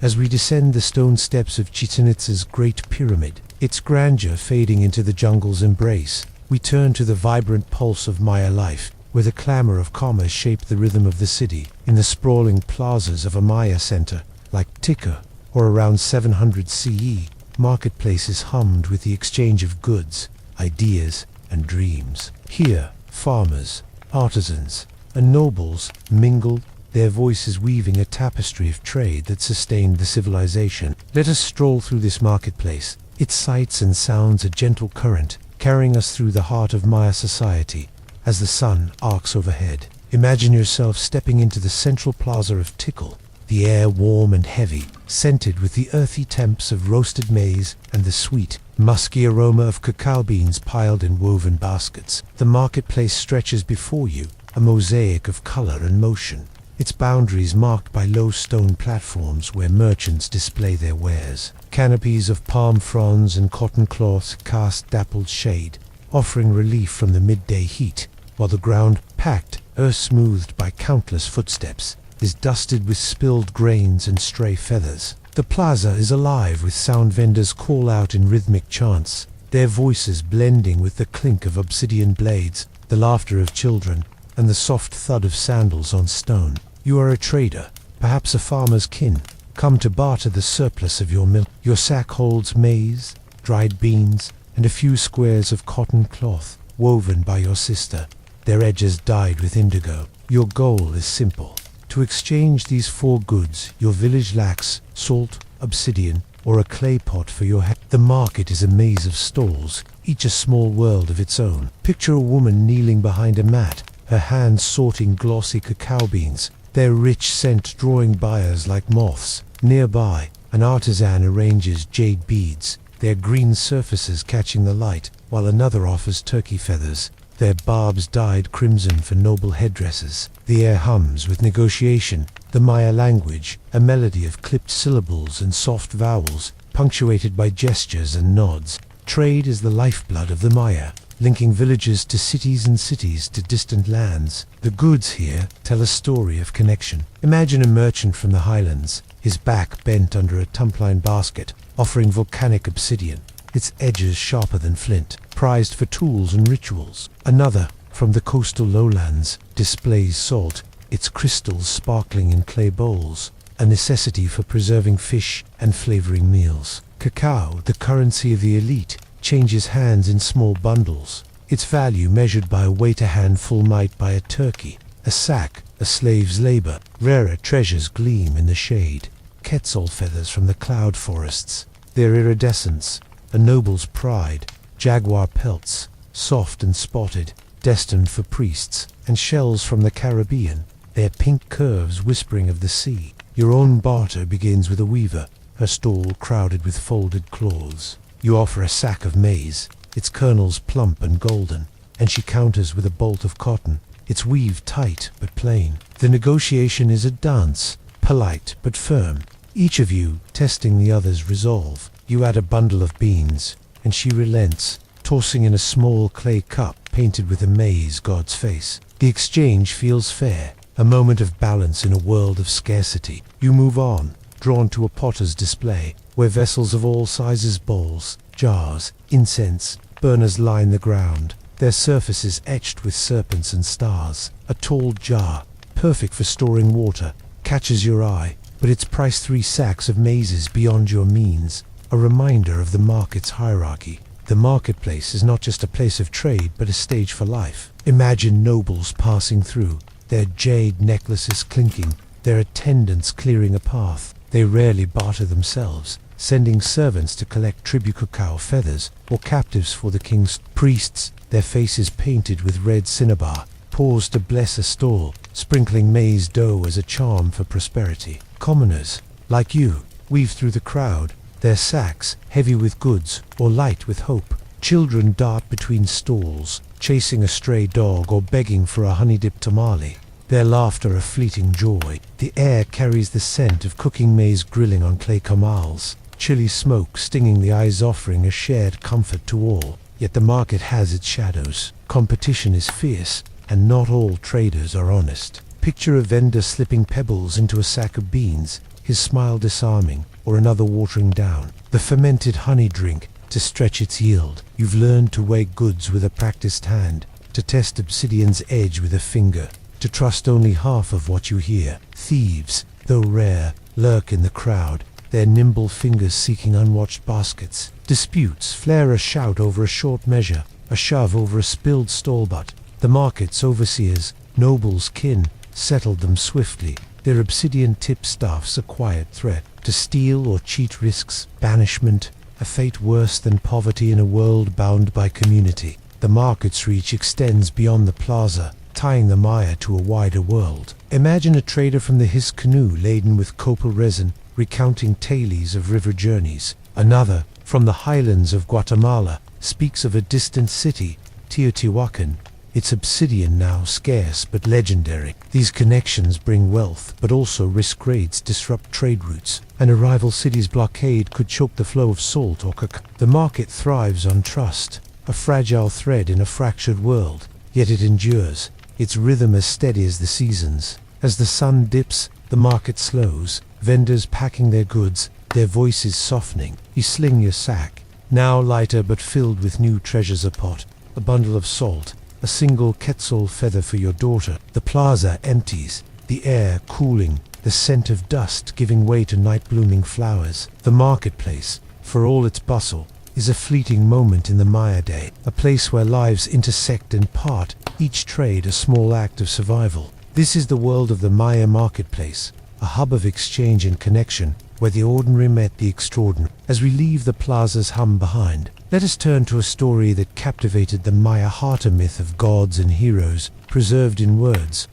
As we descend the stone steps of Chichen Itza's Great Pyramid, its grandeur fading into the jungle's embrace, we turn to the vibrant pulse of Maya life, where the clamor of commerce shaped the rhythm of the city. In the sprawling plazas of a Maya center, like Tikka, or around 700 CE, marketplaces hummed with the exchange of goods, ideas, and dreams. Here, farmers, artisans, and nobles mingled, their voices weaving a tapestry of trade that sustained the civilization. Let us stroll through this marketplace, its sights and sounds a gentle current, carrying us through the heart of Maya society. As the sun arcs overhead, imagine yourself stepping into the central plaza of Tikal, the air warm and heavy, scented with the earthy temps of roasted maize and the sweet, musky aroma of cacao beans piled in woven baskets. The marketplace stretches before you, a mosaic of color and motion, its boundaries marked by low stone platforms where merchants display their wares. Canopies of palm fronds and cotton cloths cast dappled shade, offering relief from the midday heat, while the ground, packed, earth-smoothed by countless footsteps, is dusted with spilled grains and stray feathers. The plaza is alive with sound vendors call out in rhythmic chants, their voices blending with the clink of obsidian blades, the laughter of children, and the soft thud of sandals on stone. You are a trader, perhaps a farmer's kin, come to barter the surplus of your milk. Your sack holds maize, dried beans, and a few squares of cotton cloth, woven by your sister, their edges dyed with indigo. Your goal is simple: to exchange these four goods your village lacks: salt, obsidian, or a clay pot for your head. The market is a maze of stalls, each a small world of its own. Picture a woman kneeling behind a mat, her hands sorting glossy cacao beans, their rich scent drawing buyers like moths. Nearby, an artisan arranges jade beads, their green surfaces catching the light, while another offers turkey feathers, their barbs dyed crimson for noble headdresses. The air hums with negotiation, the Maya language, a melody of clipped syllables and soft vowels, punctuated by gestures and nods. Trade is the lifeblood of the Maya, linking villages to cities and cities to distant lands. The goods here tell a story of connection. Imagine a merchant from the highlands, his back bent under a tumpline basket, offering volcanic obsidian, its edges sharper than flint, prized for tools and rituals. Another, from the coastal lowlands, displays salt, its crystals sparkling in clay bowls, a necessity for preserving fish and flavoring meals. Cacao, the currency of the elite, changes hands in small bundles, its value measured by a weight a handful might buy a turkey, a sack, a slave's labor. Rarer treasures gleam in the shade, quetzal feathers from the cloud forests, their iridescence, a noble's pride, jaguar pelts, soft and spotted, destined for priests, and shells from the Caribbean, their pink curves whispering of the sea. Your own barter begins with a weaver, her stall crowded with folded cloths. You offer a sack of maize, its kernels plump and golden, and she counters with a bolt of cotton, its weave tight but plain. The negotiation is a dance, polite but firm, each of you testing the other's resolve. You add a bundle of beans, and she relents, tossing in a small clay cup painted with a maize god's face. The exchange feels fair, a moment of balance in a world of scarcity. You move on, drawn to a potter's display, where vessels of all sizes, bowls, jars, incense, burners line the ground, their surfaces etched with serpents and stars. A tall jar, perfect for storing water, catches your eye, but its price 3 sacks of maize beyond your means, a reminder of the market's hierarchy. The marketplace is not just a place of trade, but a stage for life. Imagine nobles passing through, their jade necklaces clinking, their attendants clearing a path. They rarely barter themselves, sending servants to collect tribute cacao feathers or captives for the king's. Priests, their faces painted with red cinnabar, pause to bless a stall, sprinkling maize dough as a charm for prosperity. Commoners, like you, weave through the crowd, their sacks heavy with goods or light with hope. Children dart between stalls, chasing a stray dog or begging for a honey-dipped tamale, their laughter a fleeting joy. The air carries the scent of cooking maize grilling on clay kamals, chilly smoke stinging the eyes, offering a shared comfort to all. Yet the market has its shadows. Competition is fierce, and not all traders are honest. Picture a vendor slipping pebbles into a sack of beans, his smile disarming, or another watering down. The fermented honey drink to stretch its yield. You've learned to weigh goods with a practiced hand, to test obsidian's edge with a finger, to trust only half of what you hear. Thieves, though rare, lurk in the crowd, their nimble fingers seeking unwatched baskets. Disputes flare a shout over a short measure, a shove over a spilled stallbutt. The market's overseers, nobles' kin, settled them swiftly. Their obsidian tipstaffs a quiet threat. To steal or cheat risks banishment, a fate worse than poverty in a world bound by community. The market's reach extends beyond the plaza, tying the Maya to a wider world. Imagine a trader from the His canoe laden with copal resin, recounting tales of river journeys. Another, from the highlands of Guatemala, speaks of a distant city, Teotihuacan, its obsidian now scarce but legendary. These connections bring wealth, but also risk raids disrupt trade routes, and a rival city's blockade could choke the flow of salt or cacao. The market thrives on trust, a fragile thread in a fractured world, yet it endures, its rhythm as steady as the seasons. As the sun dips, the market slows, vendors packing their goods, their voices softening. You sling your sack, now lighter but filled with new treasures, a pot, a bundle of salt, a single quetzal feather for your daughter. The plaza empties, the air cooling, the scent of dust giving way to night-blooming flowers. The marketplace, for all its bustle, is a fleeting moment in the Maya day, a place where lives intersect and part, each trade a small act of survival. This is the world of the Maya marketplace, a hub of exchange and connection, where the ordinary met the extraordinary. As we leave the plaza's hum behind, let us turn to a story that captivated the Maya heart, a myth of gods and heroes, preserved in words.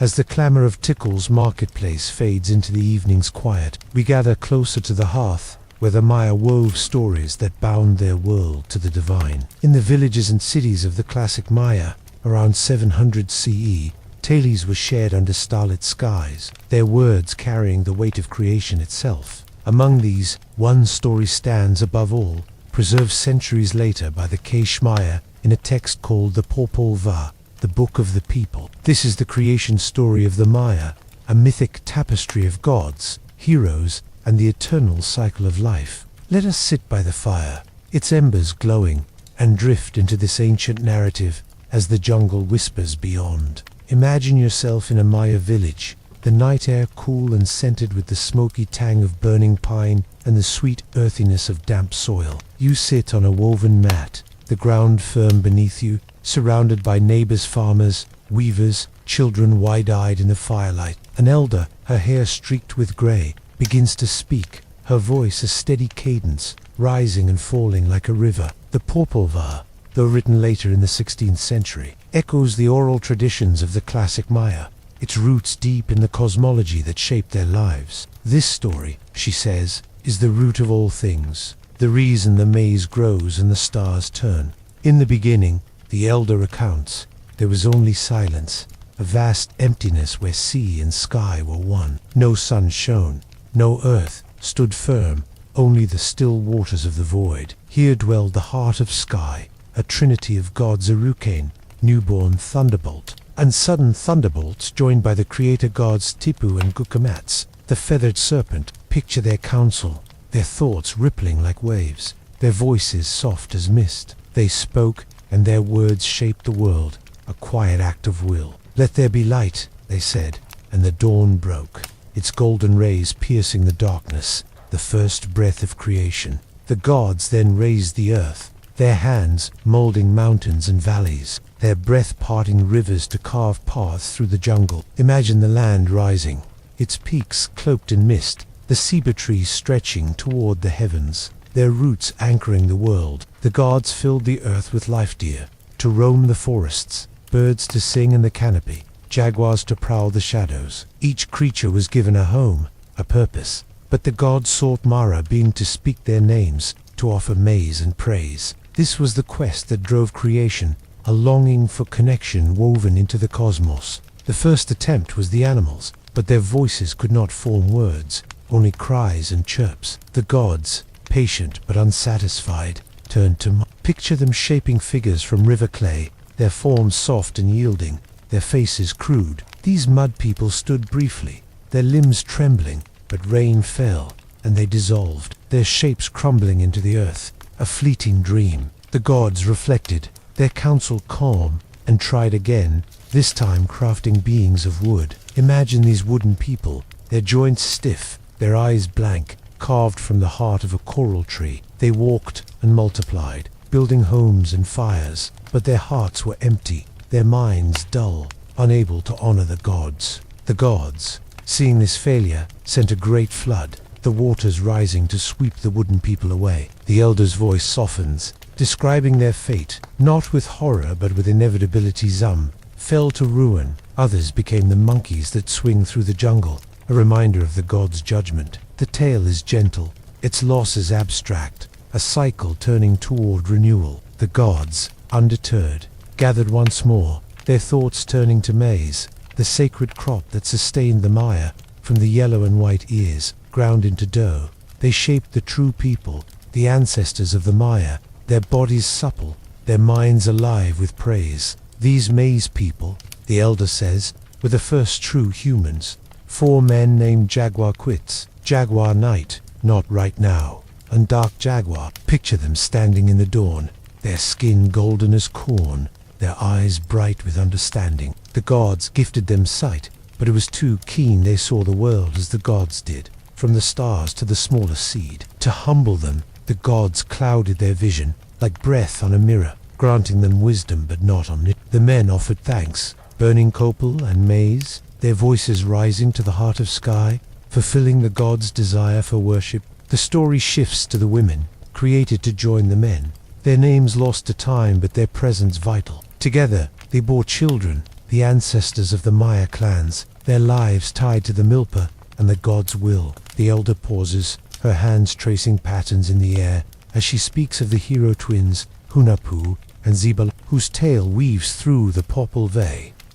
As the clamor of Tickle's marketplace fades into the evening's quiet, we gather closer to the hearth, where the Maya wove stories that bound their world to the divine. In the villages and cities of the classic Maya, around 700 CE, tales were shared under starlit skies, their words carrying the weight of creation itself. Among these, one story stands above all, preserved centuries later by the Keish Maya in a text called the Popol Vuh, the Book of the People. This is the creation story of the Maya, a mythic tapestry of gods, heroes, and the eternal cycle of life. Let us sit by the fire, its embers glowing, and drift into this ancient narrative as the jungle whispers beyond. Imagine yourself in a Maya village, the night air cool and scented with the smoky tang of burning pine and the sweet earthiness of damp soil. You sit on a woven mat, the ground firm beneath you, surrounded by neighbors, farmers, weavers, children wide-eyed in the firelight. An elder, her hair streaked with gray, begins to speak, her voice a steady cadence, rising and falling like a river. The Popol Vuh, though written later in the 16th century, echoes the oral traditions of the classic Maya, its roots deep in the cosmology that shaped their lives. This story, she says, is the root of all things, the reason the maize grows and the stars turn. In the beginning, the elder recounts, there was only silence, a vast emptiness where sea and sky were one. No sun shone, no earth stood firm, only the still waters of the void. Here dwelled the heart of sky, a trinity of gods, Arukane, newborn thunderbolt, and sudden thunderbolts joined by the creator gods Tipu and Gukamats, the feathered serpent. Picture their council, their thoughts rippling like waves, their voices soft as mist. They spoke, and their words shaped the world, a quiet act of will. Let there be light, they said, and the dawn broke, its golden rays piercing the darkness, the first breath of creation. The gods then raised the earth, their hands molding mountains and valleys, their breath parting rivers to carve paths through the jungle. Imagine the land rising, its peaks cloaked in mist, the ceiba trees stretching toward the heavens, their roots anchoring the world. The gods filled the earth with life, dear, to roam the forests, birds to sing in the canopy, jaguars to prowl the shadows. Each creature was given a home, a purpose. But the gods sought Mara being to speak their names, to offer maize and praise. This was the quest that drove creation, a longing for connection woven into the cosmos. The first attempt was the animals, but their voices could not form words, only cries and chirps. The gods, patient but unsatisfied, turned to picture them shaping figures from river clay, their forms soft and yielding, their faces crude. These mud people stood briefly, their limbs trembling, but rain fell, and they dissolved, their shapes crumbling into the earth, a fleeting dream. The gods reflected, their counsel calm, and tried again, this time crafting beings of wood. Imagine these wooden people, their joints stiff, their eyes blank, carved from the heart of a coral tree. They walked and multiplied, building homes and fires, but their hearts were empty, their minds dull, unable to honor the gods. The gods, seeing this failure, sent a great flood, the waters rising to sweep the wooden people away. The elder's voice softens, describing their fate, not with horror but with inevitability. Some fell to ruin, others became the monkeys that swing through the jungle, a reminder of the gods' judgment. The tale is gentle, its loss is abstract, a cycle turning toward renewal. The gods, undeterred, gathered once more, their thoughts turning to maize, the sacred crop that sustained the Maya. From the yellow and white ears, ground into dough, they shaped the true people, the ancestors of the Maya, their bodies supple, their minds alive with praise. These maize people, the elder says, were the first true humans. 4 men named Jaguar Quits, Jaguar Night, not right now, and Dark Jaguar. Picture them standing in the dawn, their skin golden as corn, their eyes bright with understanding. The gods gifted them sight, but it was too keen. They saw the world as the gods did, from the stars to the smallest seed. To humble them, the gods clouded their vision, like breath on a mirror, granting them wisdom but not omniscience. The men offered thanks, burning copal and maize, their voices rising to the heart of sky, fulfilling the gods' desire for worship. The story shifts to the women, created to join the men, their names lost to time but their presence vital. Together, they bore children, the ancestors of the Maya clans, their lives tied to the milpa and the god's will. The elder pauses, her hands tracing patterns in the air, as she speaks of the hero twins, Hunapu and Zibala, whose tale weaves through the Popol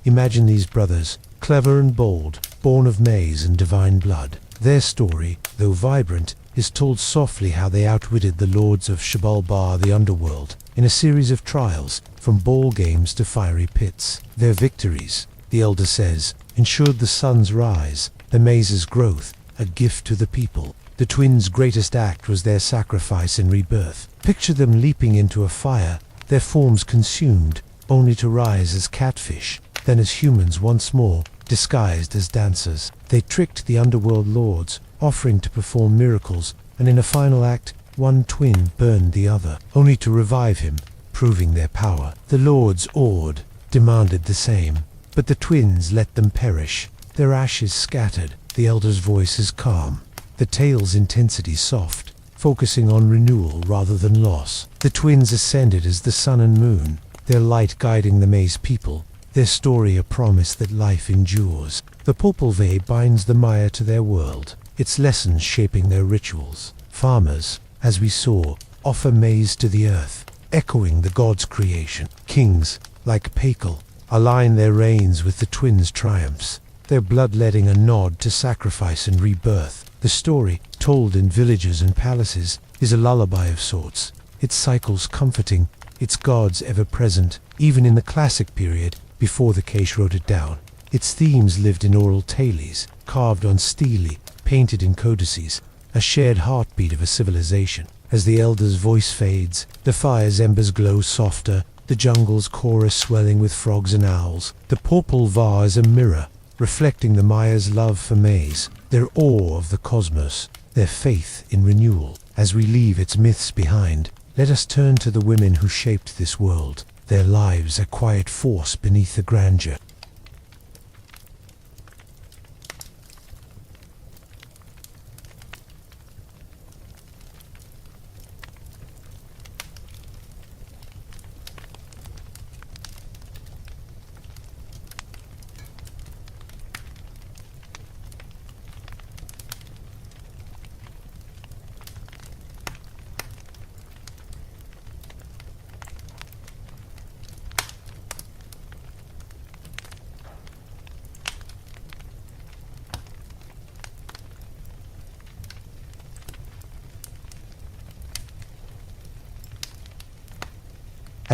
Imagine these brothers, clever and bold, born of maize and divine blood. Their story, though vibrant, is told softly how they outwitted the lords of Shabalbar, the underworld, in a series of trials, from ball games to fiery pits. Their victories, the elder says, ensured the sun's rise, the maize's growth, a gift to the people. The twins' greatest act was their sacrifice and rebirth. Picture them leaping into a fire, their forms consumed, only to rise as catfish, then as humans once more, disguised as dancers. They tricked the underworld lords, offering to perform miracles, and in a final act, one twin burned the other, only to revive him, proving their power. The lords, awed, demanded the same, but the twins let them perish, their ashes scattered. The elder's voice is calm, the tale's intensity soft, focusing on renewal rather than loss. The twins ascended as the sun and moon, their light guiding the maize people, their story a promise that life endures. The Popol binds the Maya to their world, its lessons shaping their rituals. Farmers, as we saw, offer maize to the earth, echoing the gods' creation. Kings, like Pakal, align their reigns with the twins' triumphs, their bloodletting a nod to sacrifice and rebirth. The story, told in villages and palaces, is a lullaby of sorts, its cycles comforting, its gods ever present, even in the classic period, before the Case wrote it down. Its themes lived in oral tales, carved on stele, painted in codices, a shared heartbeat of a civilization. As the elder's voice fades, the fire's embers glow softer, the jungle's chorus swelling with frogs and owls. The Popol Vuh is a mirror, reflecting the Maya's love for maize, their awe of the cosmos, their faith in renewal. As we leave its myths behind, let us turn to the women who shaped this world, their lives a quiet force beneath the grandeur.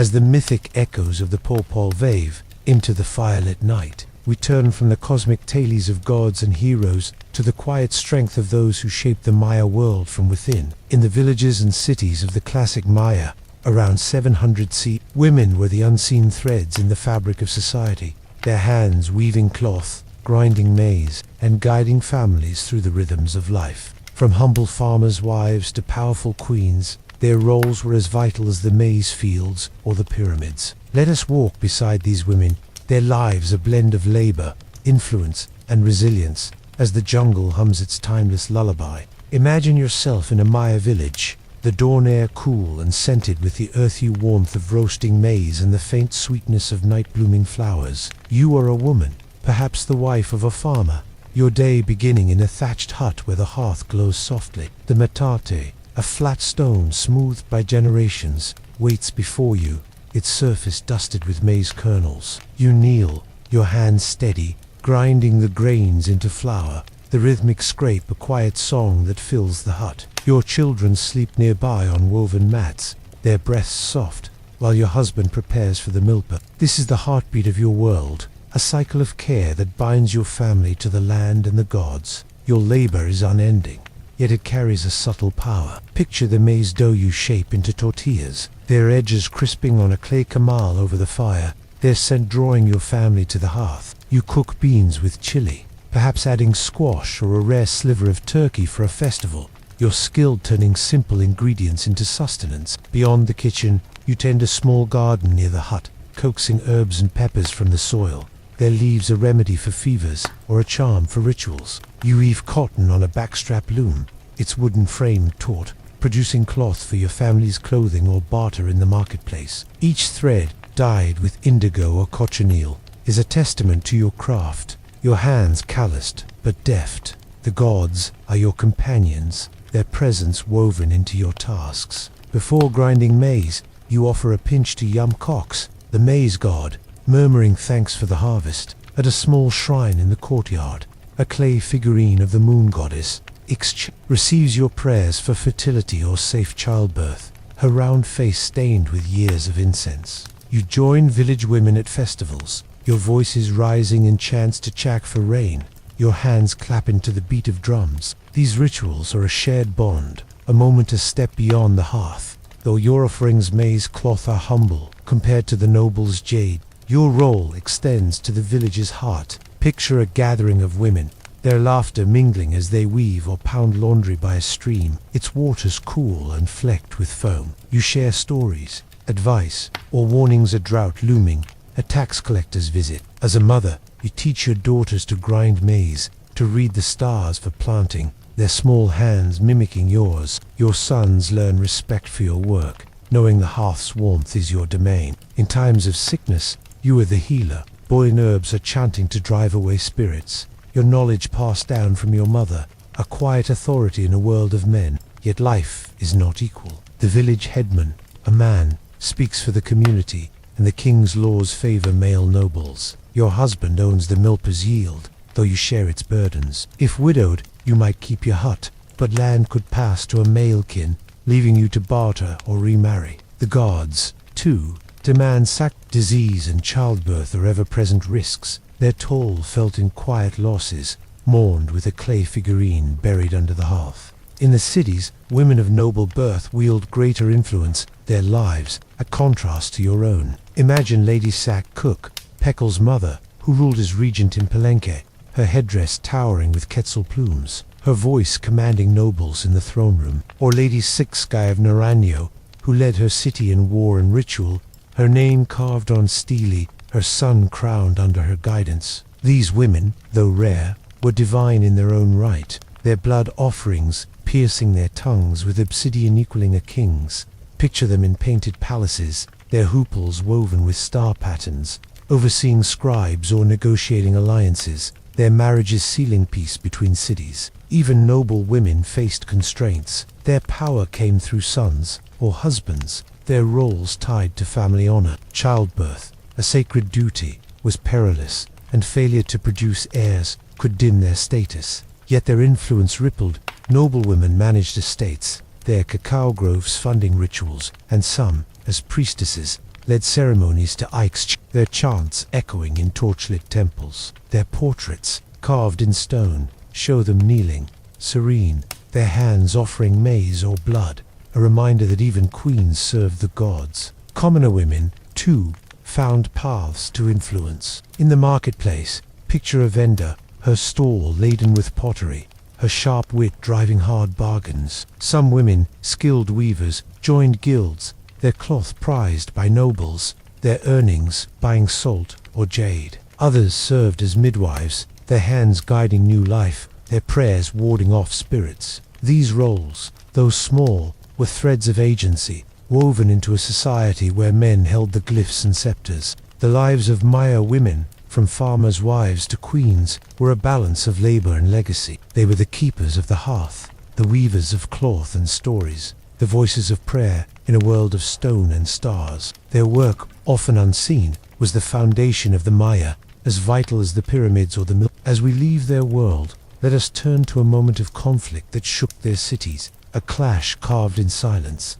As the mythic echoes of the Popol Vuh into the firelit night, we turn from the cosmic tales of gods and heroes to the quiet strength of those who shaped the Maya world from within. In the villages and cities of the classic Maya, around 700 CE, women were the unseen threads in the fabric of society, their hands weaving cloth, grinding maize, and guiding families through the rhythms of life. From humble farmers' wives to powerful queens, their roles were as vital as the maize fields or the pyramids. Let us walk beside these women, their lives a blend of labor, influence, and resilience, as the jungle hums its timeless lullaby. Imagine yourself in a Maya village, the dawn air cool and scented with the earthy warmth of roasting maize and the faint sweetness of night-blooming flowers. You are a woman, perhaps the wife of a farmer, your day beginning in a thatched hut where the hearth glows softly. The metate, a flat stone smoothed by generations, waits before you, its surface dusted with maize kernels. You kneel, your hands steady, grinding the grains into flour, the rhythmic scrape a quiet song that fills the hut. Your children sleep nearby on woven mats, their breaths soft, while your husband prepares for the milpa. This is the heartbeat of your world, a cycle of care that binds your family to the land and the gods. Your labor is unending, yet it carries a subtle power. Picture the maize dough you shape into tortillas, their edges crisping on a clay kamal over the fire, their scent drawing your family to the hearth. You cook beans with chili, perhaps adding squash or a rare sliver of turkey for a festival, your skill turning simple ingredients into sustenance. Beyond the kitchen, you tend a small garden near the hut, coaxing herbs and peppers from the soil, their leaves a remedy for fevers or a charm for rituals. You weave cotton on a backstrap loom, its wooden frame taut, producing cloth for your family's clothing or barter in the marketplace. Each thread, dyed with indigo or cochineal, is a testament to your craft, your hands calloused but deft. The gods are your companions, their presence woven into your tasks. Before grinding maize, you offer a pinch to Yum Cox, the maize god, murmuring thanks for the harvest. At a small shrine in the courtyard, a clay figurine of the moon goddess, Ixch, receives your prayers for fertility or safe childbirth, her round face stained with years of incense. You join village women at festivals, your voices rising in chants to chak for rain, your hands clapping to the beat of drums. These rituals are a shared bond, a moment to step beyond the hearth. Though your offerings maize cloth are humble compared to the noble's jade, your role extends to the village's heart. Picture a gathering of women, their laughter mingling as they weave or pound laundry by a stream, its waters cool and flecked with foam. You share stories, advice, or warnings of drought looming, a tax collector's visit. As a mother, you teach your daughters to grind maize, to read the stars for planting, their small hands mimicking yours. Your sons learn respect for your work, knowing the hearth's warmth is your domain. In times of sickness, you are the healer. Boiling herbs are chanting to drive away spirits, your knowledge passed down from your mother, a quiet authority in a world of men. Yet life is not equal. The village headman, a man, speaks for the community, and the king's laws favor male nobles. Your husband owns the milpa's yield, though you share its burdens. If widowed, you might keep your hut, but land could pass to a male kin, leaving you to barter or remarry. The gods, too, demand disease and childbirth are ever-present risks, their toll felt in quiet losses, mourned with a clay figurine buried under the hearth. In the cities, women of noble birth wield greater influence, their lives a contrast to your own. Imagine Lady Sack Cook, Pekel's mother, who ruled as regent in Palenque, her headdress towering with quetzal plumes, her voice commanding nobles in the throne room. Or Lady Sixsky of Naranjo, who led her city in war and ritual, her name carved on stele, her son crowned under her guidance. These women, though rare, were divine in their own right, their blood offerings piercing their tongues with obsidian equaling a king's. Picture them in painted palaces, their hooples woven with star patterns, overseeing scribes or negotiating alliances, their marriages sealing peace between cities. Even noble women faced constraints. Their power came through sons or husbands, their roles tied to family honor. Childbirth, a sacred duty, was perilous, and failure to produce heirs could dim their status. Yet their influence rippled. Noble women managed estates, their cacao groves funding rituals, and some, as priestesses, led ceremonies to Ike's, their chants echoing in torchlit temples. Their portraits, carved in stone, show them kneeling, serene, their hands offering maize or blood, a reminder that even queens served the gods. Commoner women, too, found paths to influence. In the marketplace, picture a vendor, her stall laden with pottery, her sharp wit driving hard bargains. Some women, skilled weavers, joined guilds, their cloth prized by nobles, their earnings buying salt or jade. Others served as midwives, their hands guiding new life, their prayers warding off spirits. These roles, though small, were threads of agency, woven into a society where men held the glyphs and scepters. The lives of Maya women, from farmers' wives to queens, were a balance of labor and legacy. They were the keepers of the hearth, the weavers of cloth and stories, the voices of prayer in a world of stone and stars. Their work, often unseen, was the foundation of the Maya, as vital as the pyramids or the mill. As we leave their world, let us turn to a moment of conflict that shook their cities, a clash carved in silence.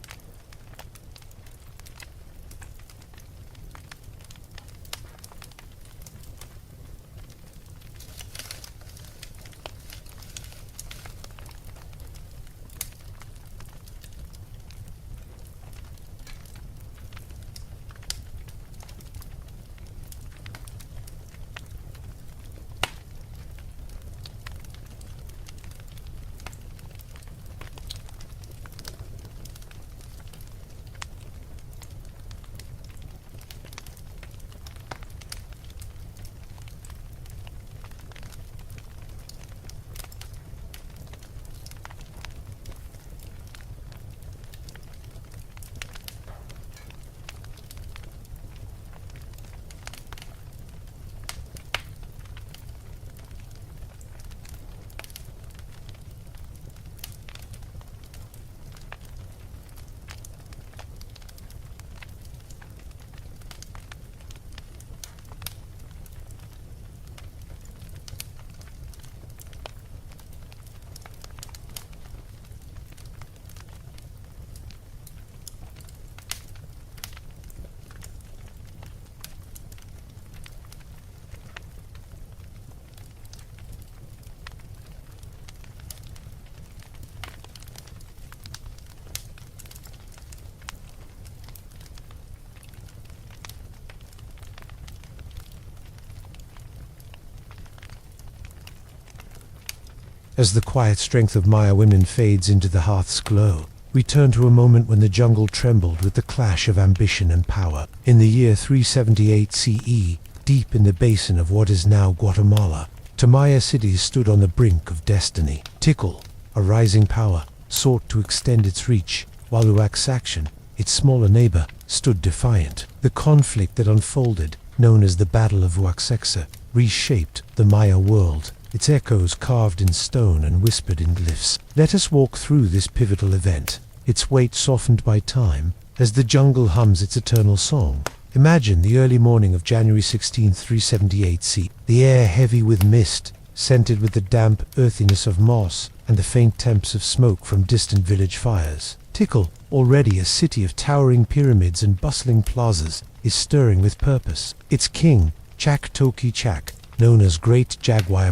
As the quiet strength of Maya women fades into the hearth's glow, we turn to a moment when the jungle trembled with the clash of ambition and power. In the year 378 CE, deep in the basin of what is now Guatemala, Maya cities stood on the brink of destiny. Tikal, a rising power, sought to extend its reach, while Uaxaction, its smaller neighbor, stood defiant. The conflict that unfolded, known as the Battle of Uaxexa, reshaped the Maya world, its echoes carved in stone and whispered in glyphs. Let us walk through this pivotal event, its weight softened by time, as the jungle hums its eternal song. Imagine the early morning of January 16, 378 CE, the air heavy with mist, scented with the damp earthiness of moss and the faint temps of smoke from distant village fires. Tikal, already a city of towering pyramids and bustling plazas, is stirring with purpose. Its king, Chak Toki Chak, known as Great Jaguar,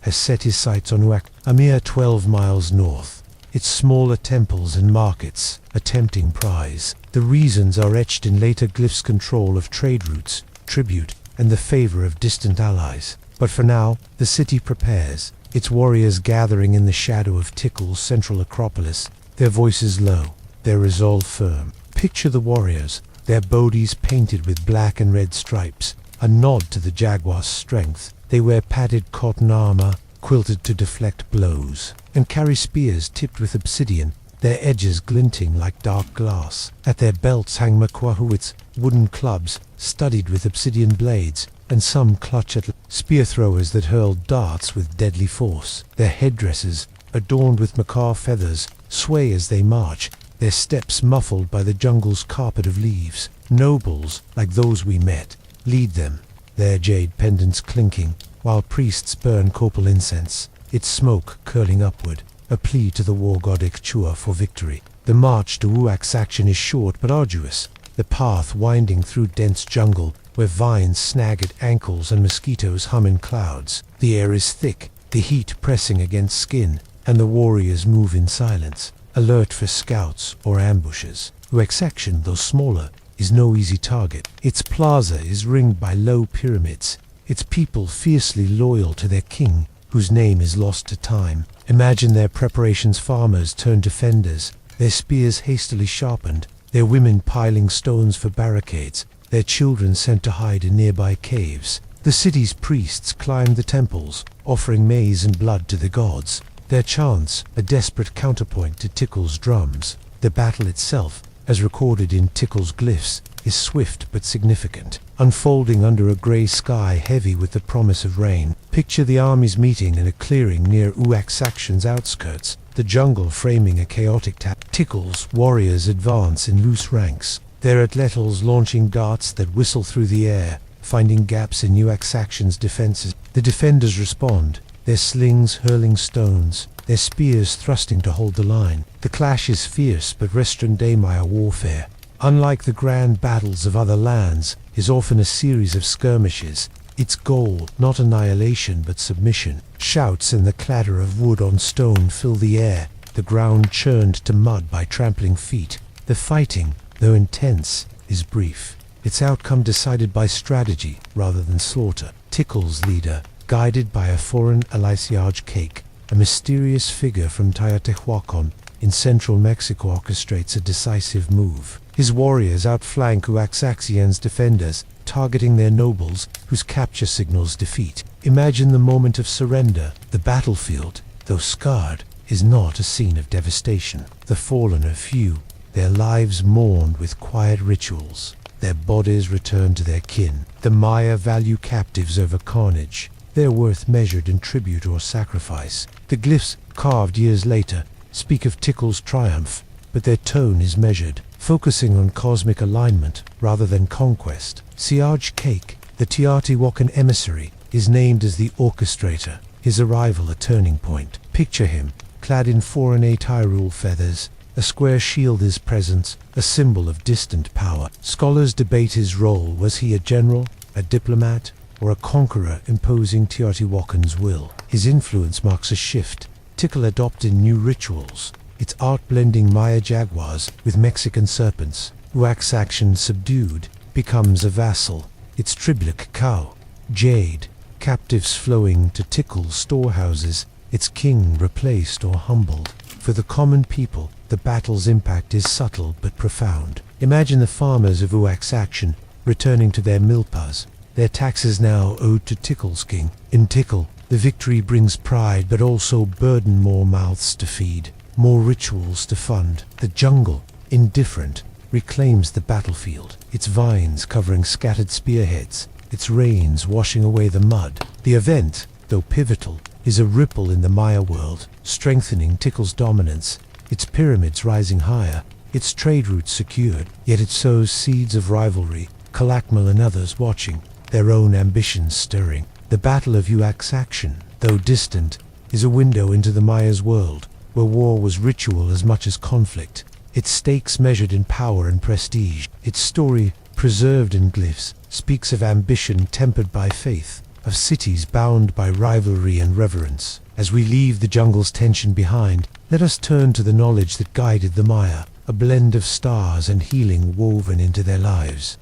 has set his sights on Uax, a mere 12 miles north. Its smaller temples and markets, a tempting prize. The reasons are etched in later glyphs: control of trade routes, tribute, and the favor of distant allies. But for now, the city prepares, its warriors gathering in the shadow of Tikal's central acropolis, their voices low, their resolve firm. Picture the warriors, their bodies painted with black and red stripes, a nod to the jaguar's strength. They wear padded cotton armor, quilted to deflect blows, and carry spears tipped with obsidian, their edges glinting like dark glass. At their belts hang makwahuits, wooden clubs studded with obsidian blades, and some clutch at spear throwers that hurl darts with deadly force. Their headdresses, adorned with macaw feathers, sway as they march, their steps muffled by the jungle's carpet of leaves. Nobles, like those we met, lead them, their jade pendants clinking, while priests burn copal incense, its smoke curling upward, a plea to the war god Ikchua for victory. The march to Uaxaction is short but arduous. the path winding through dense jungle where vines snag at ankles and mosquitoes hum in clouds. The air is thick, the heat pressing against skin, and the warriors move in silence, alert for scouts or ambushes. Uaxaction, though smaller, is no easy target. Its plaza is ringed by low pyramids, its people fiercely loyal to their king, whose name is lost to time. Imagine their preparations: farmers turned defenders, their spears hastily sharpened, their women piling stones for barricades, their children sent to hide in nearby caves. The city's priests climbed the temples, offering maize and blood to the gods, their chants a desperate counterpoint to Tickle's drums. The battle itself, as recorded in Tickle's glyphs, is swift but significant, unfolding under a grey sky heavy with the promise of rain. Picture the armies meeting in a clearing near Uaxaction's outskirts, the jungle framing a chaotic Tickle's warriors advance in loose ranks, their atletals launching darts that whistle through the air, finding gaps in Uaxaction's defenses. The defenders respond, their slings hurling stones, their spears thrusting to hold the line. The clash is fierce but restful Maya warfare, unlike the grand battles of other lands, is often a series of skirmishes, its goal not annihilation but submission. Shouts and the clatter of wood on stone fill the air, the ground churned to mud by trampling feet. The fighting, though intense, is brief, its outcome decided by strategy rather than slaughter. Tickle's leader, guided by a foreign aliciage cake, a mysterious figure from Teotihuacan in central Mexico, orchestrates a decisive move. His warriors outflank Uaxaccion's defenders, targeting their nobles, whose capture signals defeat. Imagine the moment of surrender. The battlefield, though scarred, is not a scene of devastation. The fallen are few, their lives mourned with quiet rituals, their bodies returned to their kin. The Maya value captives over carnage, their worth measured in tribute or sacrifice. The glyphs, carved years later, speak of Tickle's triumph, but their tone is measured, focusing on cosmic alignment rather than conquest. Siage Cake, the Teotihuacan emissary, is named as the orchestrator, his arrival a turning point. Picture him, clad in foreign Tyrol feathers, a square shield his presence, a symbol of distant power. Scholars debate his role. Was he a general, a diplomat, or a conqueror imposing Teotihuacan's will? His influence marks a shift. Tickle adopted new rituals, its art blending Maya jaguars with Mexican serpents. Uaxaction, subdued, becomes a vassal, its tribute cacao, jade, captives flowing to Tickle's storehouses, its king replaced or humbled. For the common people, the battle's impact is subtle but profound. Imagine the farmers of Uaxaction returning to their milpas, their taxes now owed to Tickle's king. In Tickle, the victory brings pride but also burden: more mouths to feed, more rituals to fund. The jungle, indifferent, reclaims the battlefield, its vines covering scattered spearheads, its rains washing away the mud. The event, though pivotal, is a ripple in the Maya world, strengthening Tickle's dominance, its pyramids rising higher, its trade routes secured. Yet it sows seeds of rivalry, Calakmul and others watching, their own ambitions stirring. The Battle of Uaxaction, though distant, is a window into the Maya's world, where war was ritual as much as conflict, its stakes measured in power and prestige. Its story, preserved in glyphs, speaks of ambition tempered by faith, of cities bound by rivalry and reverence. As we leave the jungle's tension behind, let us turn to the knowledge that guided the Maya, a blend of stars and healing woven into their lives.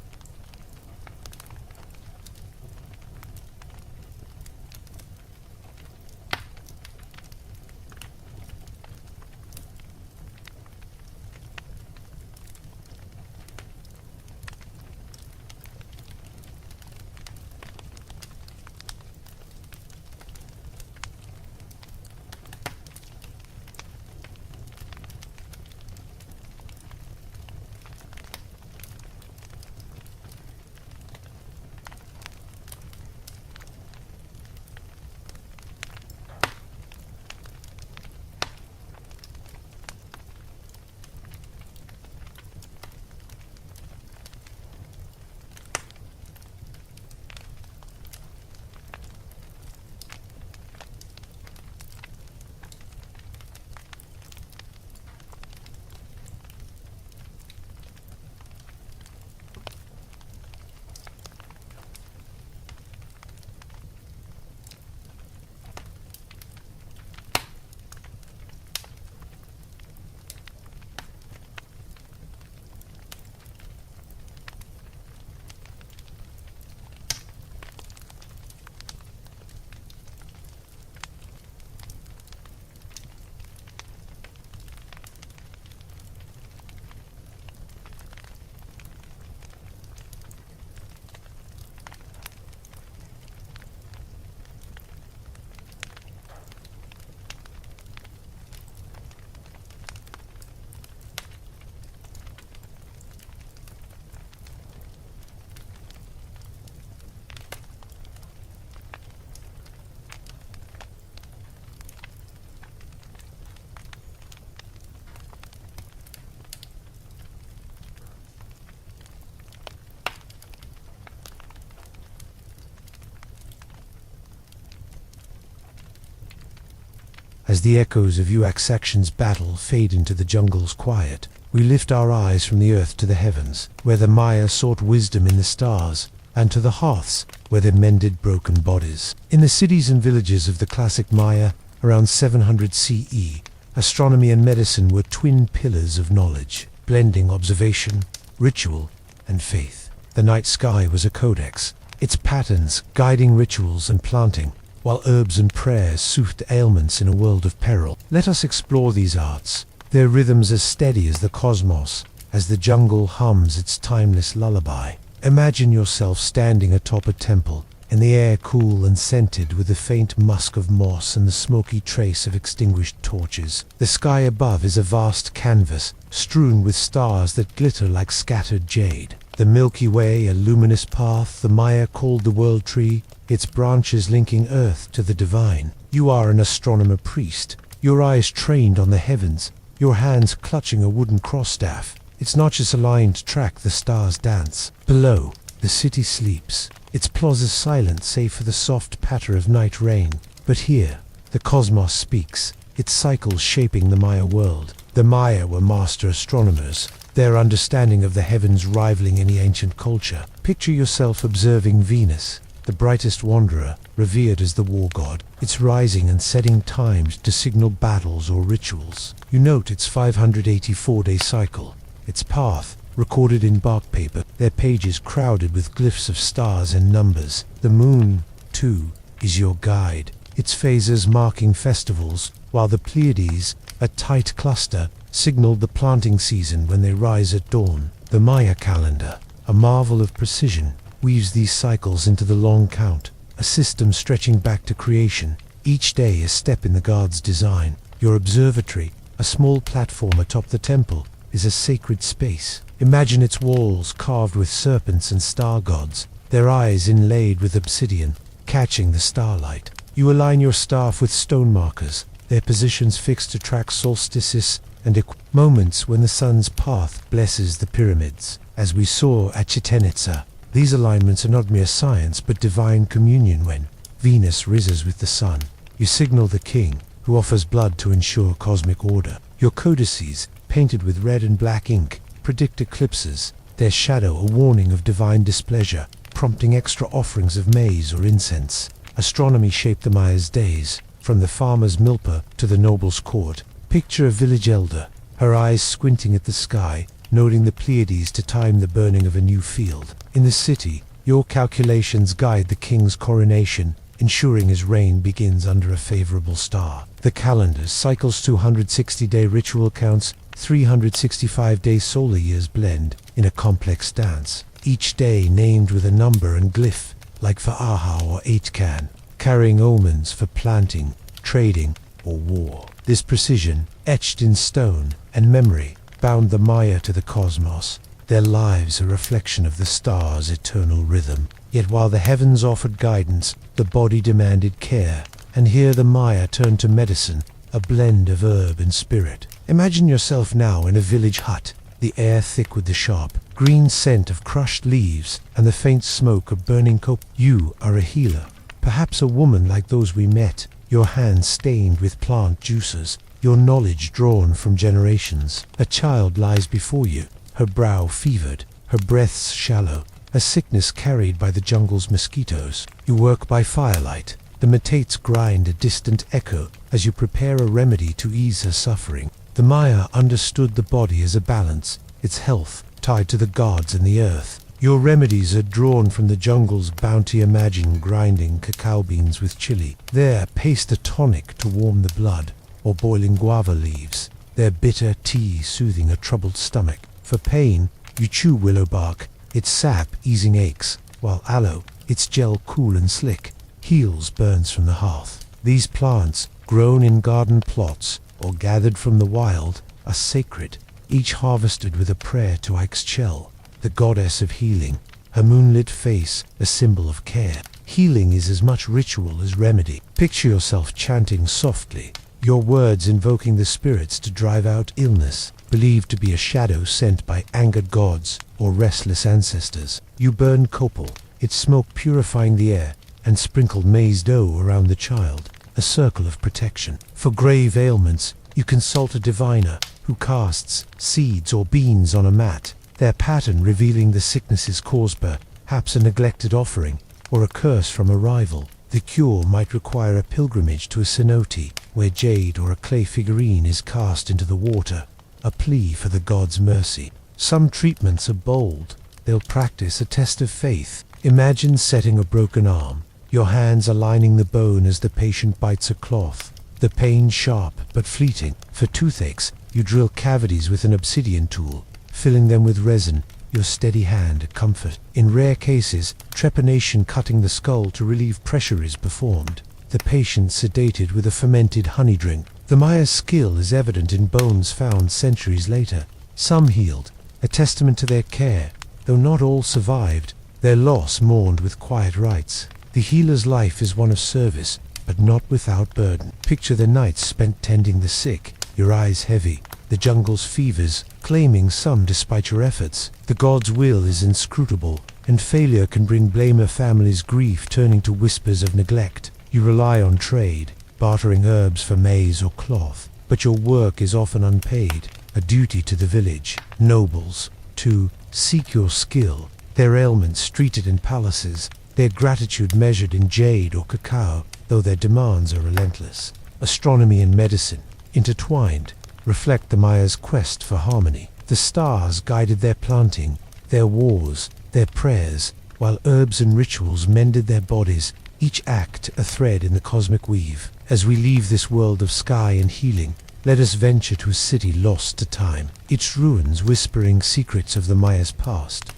As the echoes of Uaxaction's battle fade into the jungle's quiet, we lift our eyes from the earth to the heavens, where the Maya sought wisdom in the stars, and to the hearths, where they mended broken bodies. In the cities and villages of the classic Maya, around 700 CE, astronomy and medicine were twin pillars of knowledge, blending observation, ritual, and faith. The night sky was a codex, its patterns guiding rituals and planting, while herbs and prayers soothed ailments in a world of peril. Let us explore these arts, their rhythms as steady as the cosmos, as the jungle hums its timeless lullaby. Imagine yourself standing atop a temple, and the air cool and scented with the faint musk of moss and the smoky trace of extinguished torches. The sky above is a vast canvas, strewn with stars that glitter like scattered jade. The Milky Way, a luminous path the Maya called the World Tree, its branches linking Earth to the divine. You are an astronomer priest, your eyes trained on the heavens, your hands clutching a wooden cross-staff. Its notches aligned track the stars' dance. Below, the city sleeps, its plazas silent save for the soft patter of night rain. But here, the cosmos speaks, its cycles shaping the Maya world. The Maya were master astronomers, their understanding of the heavens rivaling any ancient culture. Picture yourself observing Venus, the brightest wanderer, revered as the war god, its rising and setting timed to signal battles or rituals. You note its 584-day cycle, its path, recorded in bark paper, their pages crowded with glyphs of stars and numbers. The moon, too, is your guide, its phases marking festivals, while the Pleiades, a tight cluster, signaled the planting season when they rise at dawn. The Maya calendar, a marvel of precision, weaves these cycles into the long count, a system stretching back to creation, each day a step in the god's design. Your observatory, a small platform atop the temple, is a sacred space. Imagine its walls carved with serpents and star gods, their eyes inlaid with obsidian, catching the starlight. You align your staff with stone markers, their positions fixed to track solstices and moments when the sun's path blesses the pyramids. As we saw at Chichen Itza, these alignments are not mere science but divine communion. When Venus rises with the sun, you signal the king, who offers blood to ensure cosmic order. Your codices, painted with red and black ink, predict eclipses, their shadow a warning of divine displeasure, prompting extra offerings of maize or incense. Astronomy shaped the Maya's days, from the farmer's milpa to the noble's court. Picture a village elder, her eyes squinting at the sky, noting the Pleiades to time the burning of a new field. In the city, your calculations guide the king's coronation, ensuring his reign begins under a favorable star. The calendar cycles 260-day ritual counts, 365-day solar years blend in a complex dance, each day named with a number and glyph, like for Aha or Aitkan, carrying omens for planting, trading, or war. This precision, etched in stone and memory, bound the Maya to the cosmos, their lives a reflection of the stars' eternal rhythm. Yet while the heavens offered guidance, the body demanded care, and here the Maya turned to medicine, a blend of herb and spirit. Imagine yourself now in a village hut, the air thick with the sharp, green scent of crushed leaves and the faint smoke of burning coke. You are a healer, perhaps a woman like those we met, your hands stained with plant juices, your knowledge drawn from generations. A child lies before you, her brow fevered, her breaths shallow, a sickness carried by the jungle's mosquitoes. You work by firelight. The metates grind a distant echo as you prepare a remedy to ease her suffering. The Maya understood the body as a balance, its health tied to the gods and the earth. Your remedies are drawn from the jungle's bounty. Imagine grinding cacao beans with chili. There, paste a tonic to warm the blood, or boiling guava leaves, their bitter tea soothing a troubled stomach. For pain, you chew willow bark, its sap easing aches, while aloe, its gel cool and slick, heals burns from the hearth. These plants, grown in garden plots or gathered from the wild, are sacred, each harvested with a prayer to Ixchel, the goddess of healing, her moonlit face a symbol of care. Healing is as much ritual as remedy. Picture yourself chanting softly, your words invoking the spirits to drive out illness, believed to be a shadow sent by angered gods or restless ancestors. You burn copal, its smoke purifying the air, and sprinkled maize dough around the child. a circle of protection. For grave ailments, you consult a diviner who casts seeds or beans on a mat, their pattern revealing the sicknesses caused by perhaps a neglected offering or a curse from a rival. The cure might require a pilgrimage to a cenote, where jade or a clay figurine is cast into the water, a plea for the god's mercy. Some treatments are bold. They'll practice a test of faith. Imagine setting a broken arm, your hands aligning the bone as the patient bites a cloth. The pain sharp but fleeting. For toothaches, you drill cavities with an obsidian tool, filling them with resin, your steady hand a comfort. In rare cases, trepanation cutting the skull to relieve pressure is performed, the patient sedated with a fermented honey drink. The Maya's skill is evident in bones found centuries later. Some healed, a testament to their care, though not all survived, their loss mourned with quiet rites. The healer's life is one of service, but not without burden. Picture the nights spent tending the sick, your eyes heavy, the jungle's fevers, claiming some despite your efforts. The god's will is inscrutable, and failure can bring blame a family's grief turning to whispers of neglect. You rely on trade, bartering herbs for maize or cloth, but your work is often unpaid, a duty to the village. Nobles, too, seek your skill, their ailments treated in palaces, their gratitude measured in jade or cacao, though their demands are relentless. Astronomy and medicine, intertwined, reflect the Maya's quest for harmony. The stars guided their planting, their wars, their prayers, while herbs and rituals mended their bodies, each act a thread in the cosmic weave. As we leave this world of sky and healing, let us venture to a city lost to time, its ruins whispering secrets of the Maya's past.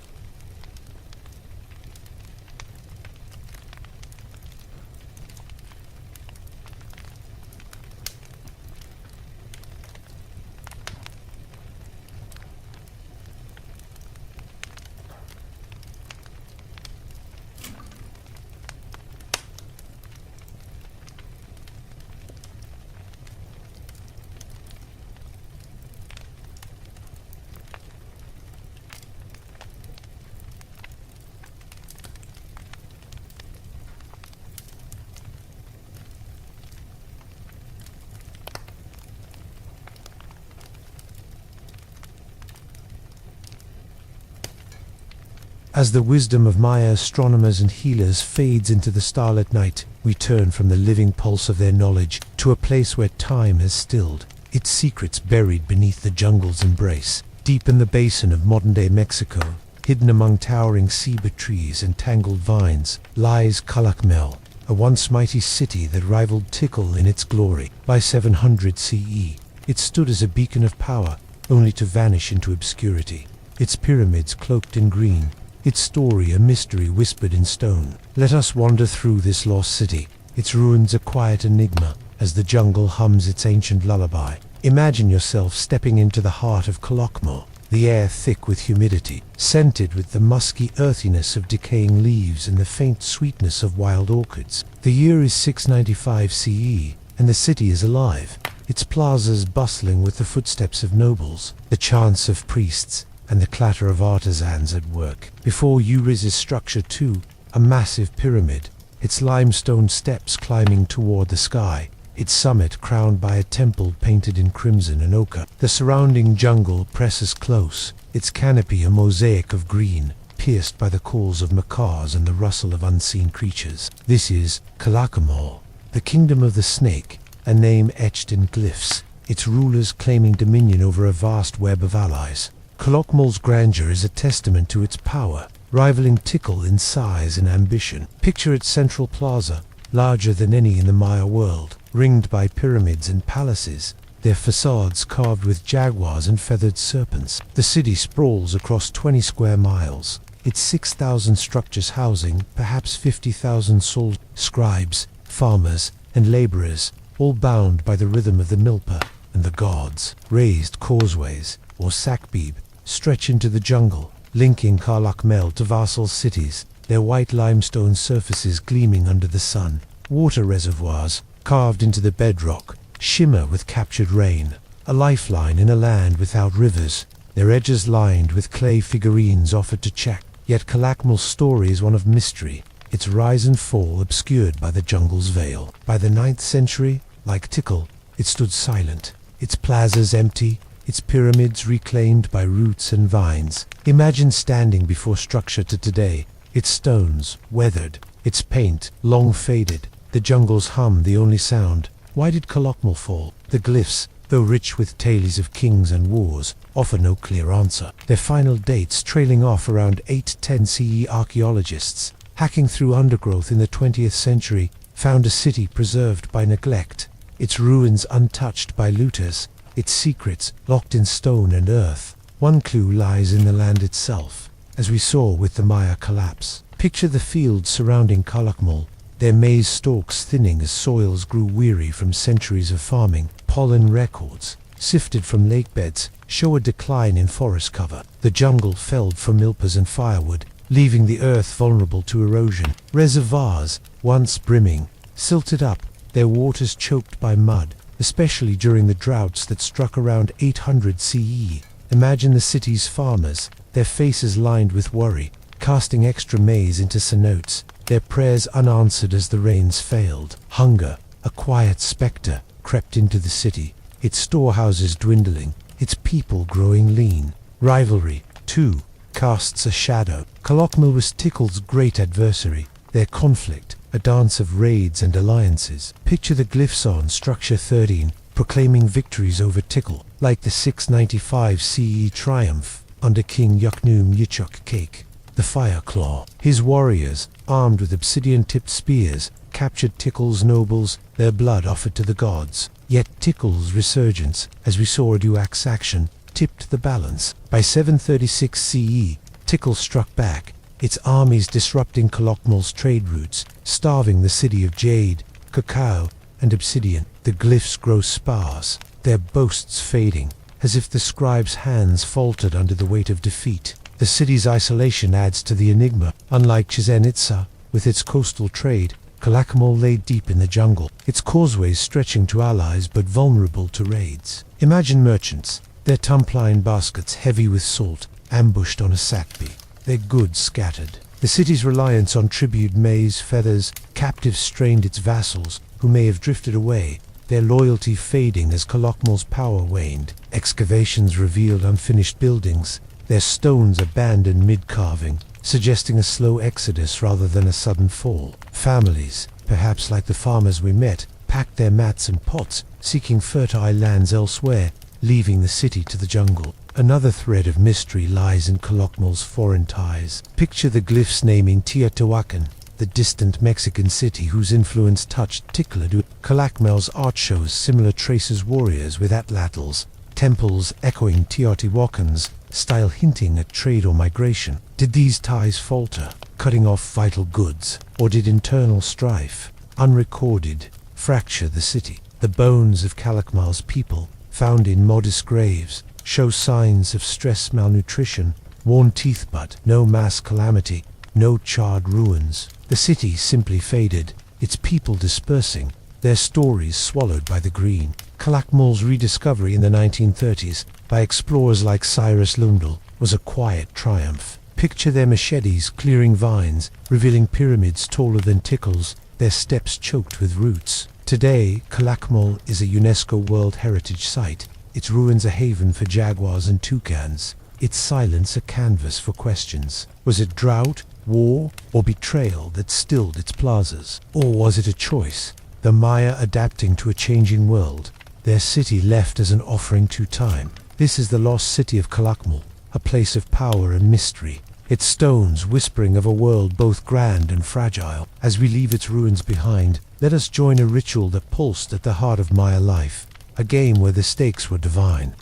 As the wisdom of Maya astronomers and healers fades into the starlit night, we turn from the living pulse of their knowledge to a place where time has stilled, its secrets buried beneath the jungle's embrace. Deep in the basin of modern-day Mexico, hidden among towering ceiba trees and tangled vines, lies Calakmul, a once mighty city that rivaled Tikal in its glory. By 700 CE, it stood as a beacon of power, only to vanish into obscurity. Its pyramids cloaked in green, its story a mystery whispered in stone. Let us wander through this lost city, its ruins a quiet enigma, as the jungle hums its ancient lullaby. Imagine yourself stepping into the heart of Calakmul, the air thick with humidity, scented with the musky earthiness of decaying leaves and the faint sweetness of wild orchids. The year is 695 CE, and the city is alive, its plazas bustling with the footsteps of nobles, the chants of priests, and the clatter of artisans at work. Before you rises structure too, a massive pyramid, its limestone steps climbing toward the sky, its summit crowned by a temple painted in crimson and ochre. The surrounding jungle presses close, its canopy a mosaic of green, pierced by the calls of macaws and the rustle of unseen creatures. This is Calakmul, the kingdom of the snake, a name etched in glyphs, its rulers claiming dominion over a vast web of allies. Calakmul's grandeur is a testament to its power, rivaling Tikal in size and ambition. Picture its central plaza, larger than any in the Maya world, ringed by pyramids and palaces, their facades carved with jaguars and feathered serpents. The city sprawls across 20 square miles, its 6,000 structures housing perhaps 50,000 souls, scribes, farmers, and laborers, all bound by the rhythm of the milpa and the gods. Raised causeways, or sakbib, stretch into the jungle, linking Calakmul to vassal cities, their white limestone surfaces gleaming under the sun. Water reservoirs, carved into the bedrock, shimmer with captured rain, a lifeline in a land without rivers, their edges lined with clay figurines offered to check. Yet Calakmul's story is one of mystery, its rise and fall obscured by the jungle's veil. By the 9th century, like Tikal, it stood silent, its plazas empty, its pyramids reclaimed by roots and vines. Imagine standing before structure to today, its stones weathered, its paint long faded, the jungle's hum the only sound. Why did Calakmul fall? The glyphs, though rich with tales of kings and wars, offer no clear answer. Their final dates trailing off around 810 CE. Archaeologists, hacking through undergrowth in the 20th century, found a city preserved by neglect, its ruins untouched by looters, its secrets locked in stone and earth. One clue lies in the land itself, as we saw with the Maya collapse. Picture the fields surrounding Calakmul, their maize stalks thinning as soils grew weary from centuries of farming. Pollen records, sifted from lakebeds, show a decline in forest cover. The jungle felled for milpas and firewood, leaving the earth vulnerable to erosion. Reservoirs, once brimming, silted up, their waters choked by mud, especially during the droughts that struck around 800 CE. Imagine the city's farmers, their faces lined with worry, casting extra maize into cenotes, their prayers unanswered as the rains failed. Hunger, a quiet spectre, crept into the city, its storehouses dwindling, its people growing lean. Rivalry, too, casts a shadow. Calakmul was Tikal's great adversary, their conflict, a dance of raids and alliances. Picture the glyphs on Structure 13, proclaiming victories over Tikal, like the 695 CE triumph under King Yuknum Yichuk Cake, the Fire Claw. His warriors, armed with obsidian-tipped spears, captured Tikal's nobles, their blood offered to the gods. Yet Tikal's resurgence, as we saw at Uak's action, tipped the balance. By 736 CE, Tikal struck back, its armies disrupting Calakmul's trade routes, starving the city of jade, cacao, and obsidian. The glyphs grow sparse, their boasts fading, as if the scribe's hands faltered under the weight of defeat. The city's isolation adds to the enigma. Unlike Chichen Itza, with its coastal trade, Calakmul lay deep in the jungle, its causeways stretching to allies but vulnerable to raids. Imagine merchants, their tumplin baskets heavy with salt, ambushed on a sakpi, their goods scattered. The city's reliance on tribute maize, feathers, captives strained its vassals, who may have drifted away, their loyalty fading as Calakmul's power waned. Excavations revealed unfinished buildings, their stones abandoned mid-carving, suggesting a slow exodus rather than a sudden fall. Families, perhaps like the farmers we met, packed their mats and pots, seeking fertile lands elsewhere, leaving the city to the jungle. Another thread of mystery lies in Calakmul's foreign ties. Picture the glyphs naming Teotihuacan, the distant Mexican city whose influence touched Tikal. Calakmul's art shows similar traces warriors with atlatls, temples echoing Teotihuacan's style hinting at trade or migration. Did these ties falter, cutting off vital goods, or did internal strife, unrecorded, fracture the city? The bones of Calakmul's people, found in modest graves, show signs of stress, malnutrition, worn teeth, but no mass calamity, no charred ruins. The city simply faded, its people dispersing, their stories swallowed by the green. Calakmul's rediscovery in the 1930s by explorers like Cyrus Lundell was a quiet triumph. Picture their machetes clearing vines, revealing pyramids taller than Tikal's, their steps choked with roots. Today, Calakmul is a UNESCO World Heritage Site, its ruins a haven for jaguars and toucans, its silence a canvas for questions. Was it drought, war, or betrayal that stilled its plazas? Or was it a choice, the Maya adapting to a changing world, their city left as an offering to time? This is the lost city of Calakmul, a place of power and mystery, its stones whispering of a world both grand and fragile. As we leave its ruins behind, let us join a ritual that pulsed at the heart of Maya life, a game where the stakes were divine.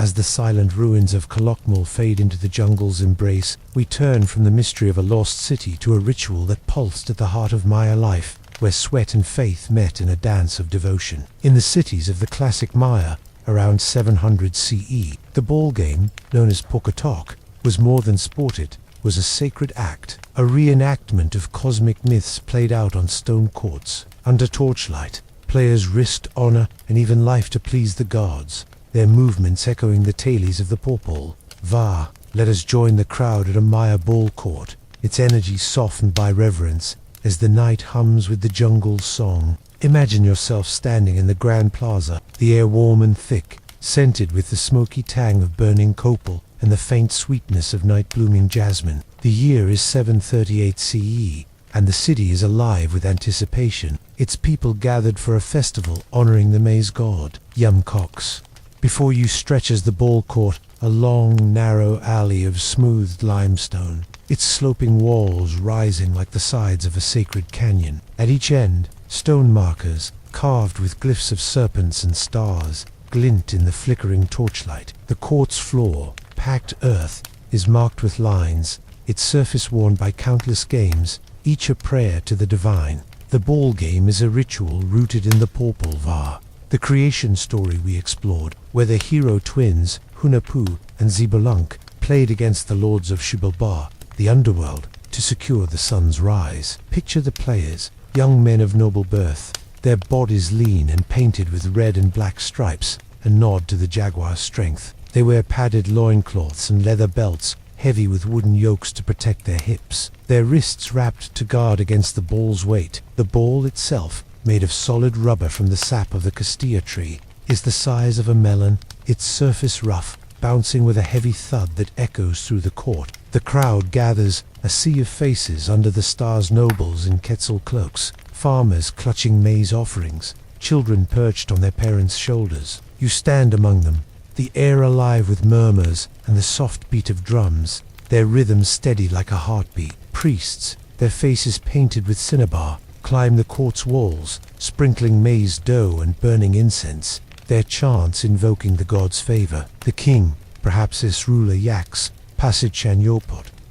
As the silent ruins of Kalokmul fade into the jungle's embrace, we turn from the mystery of a lost city to a ritual that pulsed at the heart of Maya life, where sweat and faith met in a dance of devotion. In the cities of the classic Maya, around 700 CE, the ball game, known as Pokatok, was more than sport. It was a sacred act, a reenactment of cosmic myths played out on stone courts. Under torchlight, players risked honor and even life to please the gods, their movements echoing the tales of the Popol Vuh. Let us join the crowd at a Maya ball court, its energy softened by reverence as the night hums with the jungle's song. Imagine yourself standing in the Grand Plaza, the air warm and thick, scented with the smoky tang of burning copal and the faint sweetness of night-blooming jasmine. The year is 738 CE, and the city is alive with anticipation, its people gathered for a festival honoring the maize god, Yumcox. Before you stretches the ball court, a long, narrow alley of smoothed limestone, its sloping walls rising like the sides of a sacred canyon. At each end, stone markers, carved with glyphs of serpents and stars, glint in the flickering torchlight. The court's floor, packed earth, is marked with lines, its surface worn by countless games, each a prayer to the divine. The ball game is a ritual rooted in the Popol Vuh, the creation story we explored, where the hero twins, Hunahpu and Xbalanque, played against the lords of Xibalba, the underworld, to secure the sun's rise. Picture the players, young men of noble birth, their bodies lean and painted with red and black stripes, a nod to the jaguar's strength. They wear padded loincloths and leather belts, heavy with wooden yokes to protect their hips, their wrists wrapped to guard against the ball's weight. The ball itself, made of solid rubber from the sap of the Castilla tree, is the size of a melon, its surface rough, bouncing with a heavy thud that echoes through the court. The crowd gathers, a sea of faces under the stars, nobles in Quetzal cloaks, farmers clutching maize offerings, children perched on their parents' shoulders. You stand among them, the air alive with murmurs and the soft beat of drums, their rhythm steady like a heartbeat. Priests, their faces painted with cinnabar, climb the court's walls, sprinkling maize dough and burning incense, their chants invoking the god's favor. The king, perhaps his ruler Yax, Pasichan,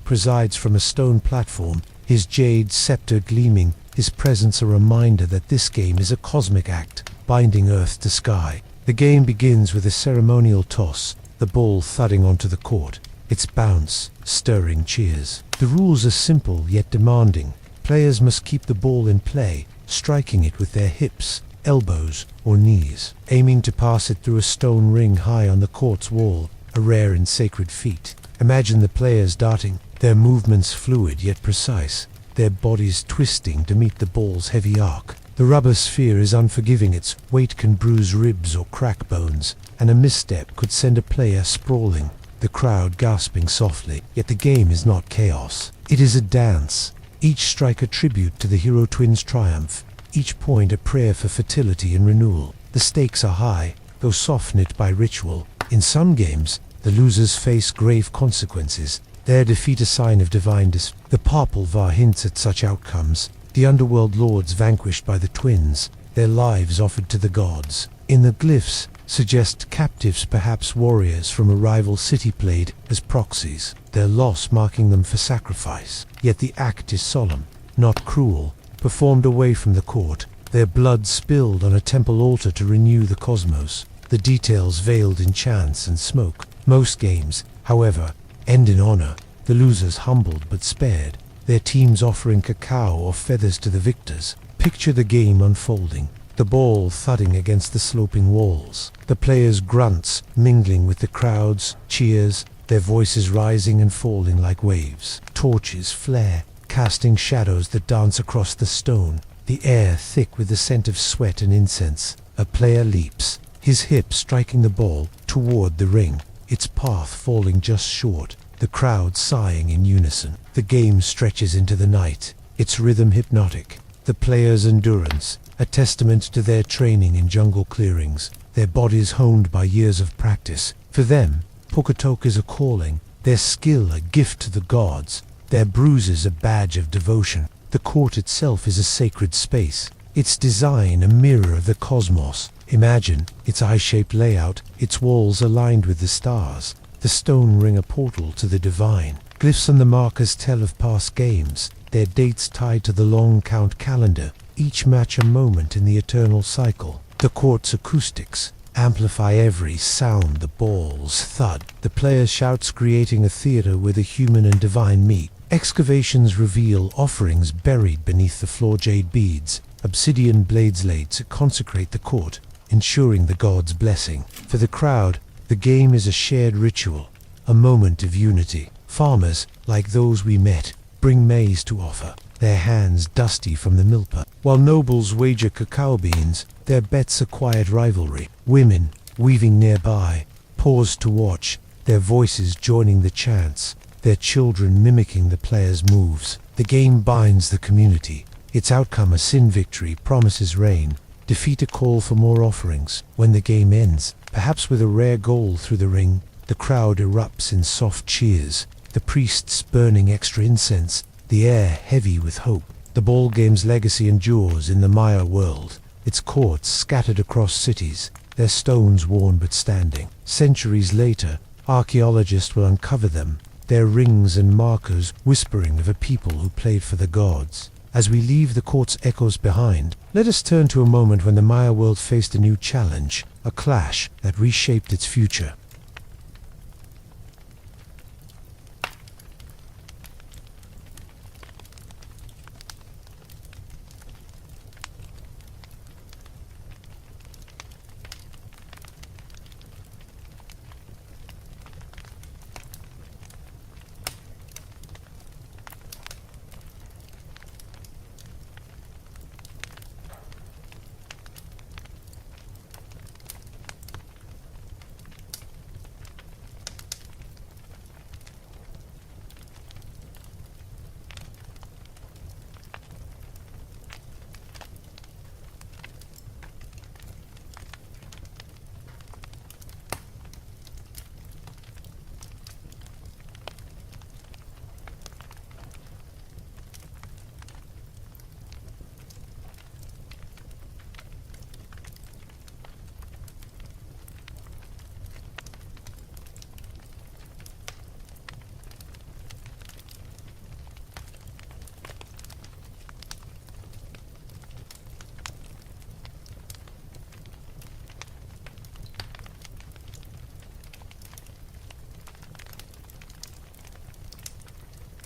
presides from a stone platform, his jade scepter gleaming, his presence a reminder that this game is a cosmic act, binding earth to sky. The game begins with a ceremonial toss, the ball thudding onto the court, its bounce stirring cheers. The rules are simple yet demanding. Players must keep the ball in play, striking it with their hips, elbows, or knees, aiming to pass it through a stone ring high on the court's wall, a rare and sacred feat. Imagine the players darting, their movements fluid yet precise, their bodies twisting to meet the ball's heavy arc. The rubber sphere is unforgiving, its weight can bruise ribs or crack bones, and a misstep could send a player sprawling, the crowd gasping softly. Yet the game is not chaos. It is a dance, each strike a tribute to the hero twins' triumph, each point a prayer for fertility and renewal. The stakes are high, though softened by ritual. In some games, the losers face grave consequences, their defeat a sign of divine The Popol Vuh hints at such outcomes, the underworld lords vanquished by the twins, their lives offered to the gods. In the glyphs, suggest captives, perhaps warriors from a rival city, played as proxies, their loss marking them for sacrifice. Yet the act is solemn, not cruel, performed away from the court, their blood spilled on a temple altar to renew the cosmos, the details veiled in chants and smoke. Most games, however, end in honor, the losers humbled but spared, their teams offering cacao or feathers to the victors. Picture the game unfolding, the ball thudding against the sloping walls, the players' grunts mingling with the crowd's cheers, their voices rising and falling like waves. Torches flare, casting shadows that dance across the stone, the air thick with the scent of sweat and incense. A player leaps, his hip striking the ball toward the ring, its path falling just short, the crowd sighing in unison. The game stretches into the night, its rhythm hypnotic, the players' endurance, a testament to their training in jungle clearings, their bodies honed by years of practice. For them, Pokatok is a calling, their skill a gift to the gods, their bruises a badge of devotion. The court itself is a sacred space, its design a mirror of the cosmos, Imagine its eye-shaped layout, its walls aligned with the stars. The stone ring a portal to the divine. Glyphs on the markers tell of past games, their dates tied to the long count calendar, each match a moment in the eternal cycle. The court's acoustics amplify every sound, the balls thud, the player's shouts, creating a theater where the human and divine meet. Excavations reveal offerings buried beneath the floor, jade beads, obsidian blades laid to consecrate the court, ensuring the god's blessing. For the crowd, the game is a shared ritual, a moment of unity. Farmers, like those we met, bring maize to offer, their hands dusty from the milpa, while nobles wager cacao beans, their bets a quiet rivalry. Women, weaving nearby, pause to watch, their voices joining the chants, their children mimicking the players' moves. The game binds the community. Its outcome, a sin victory, promises rain, defeat a call for more offerings. When the game ends, perhaps with a rare goal through the ring, the crowd erupts in soft cheers, the priests burning extra incense, the air heavy with hope. The ball game's legacy endures in the Maya world, its courts scattered across cities, their stones worn but standing. Centuries later, archaeologists will uncover them, their rings and markers whispering of a people who played for the gods. As we leave the court's echoes behind, let us turn to a moment when the Maya world faced a new challenge, a clash that reshaped its future.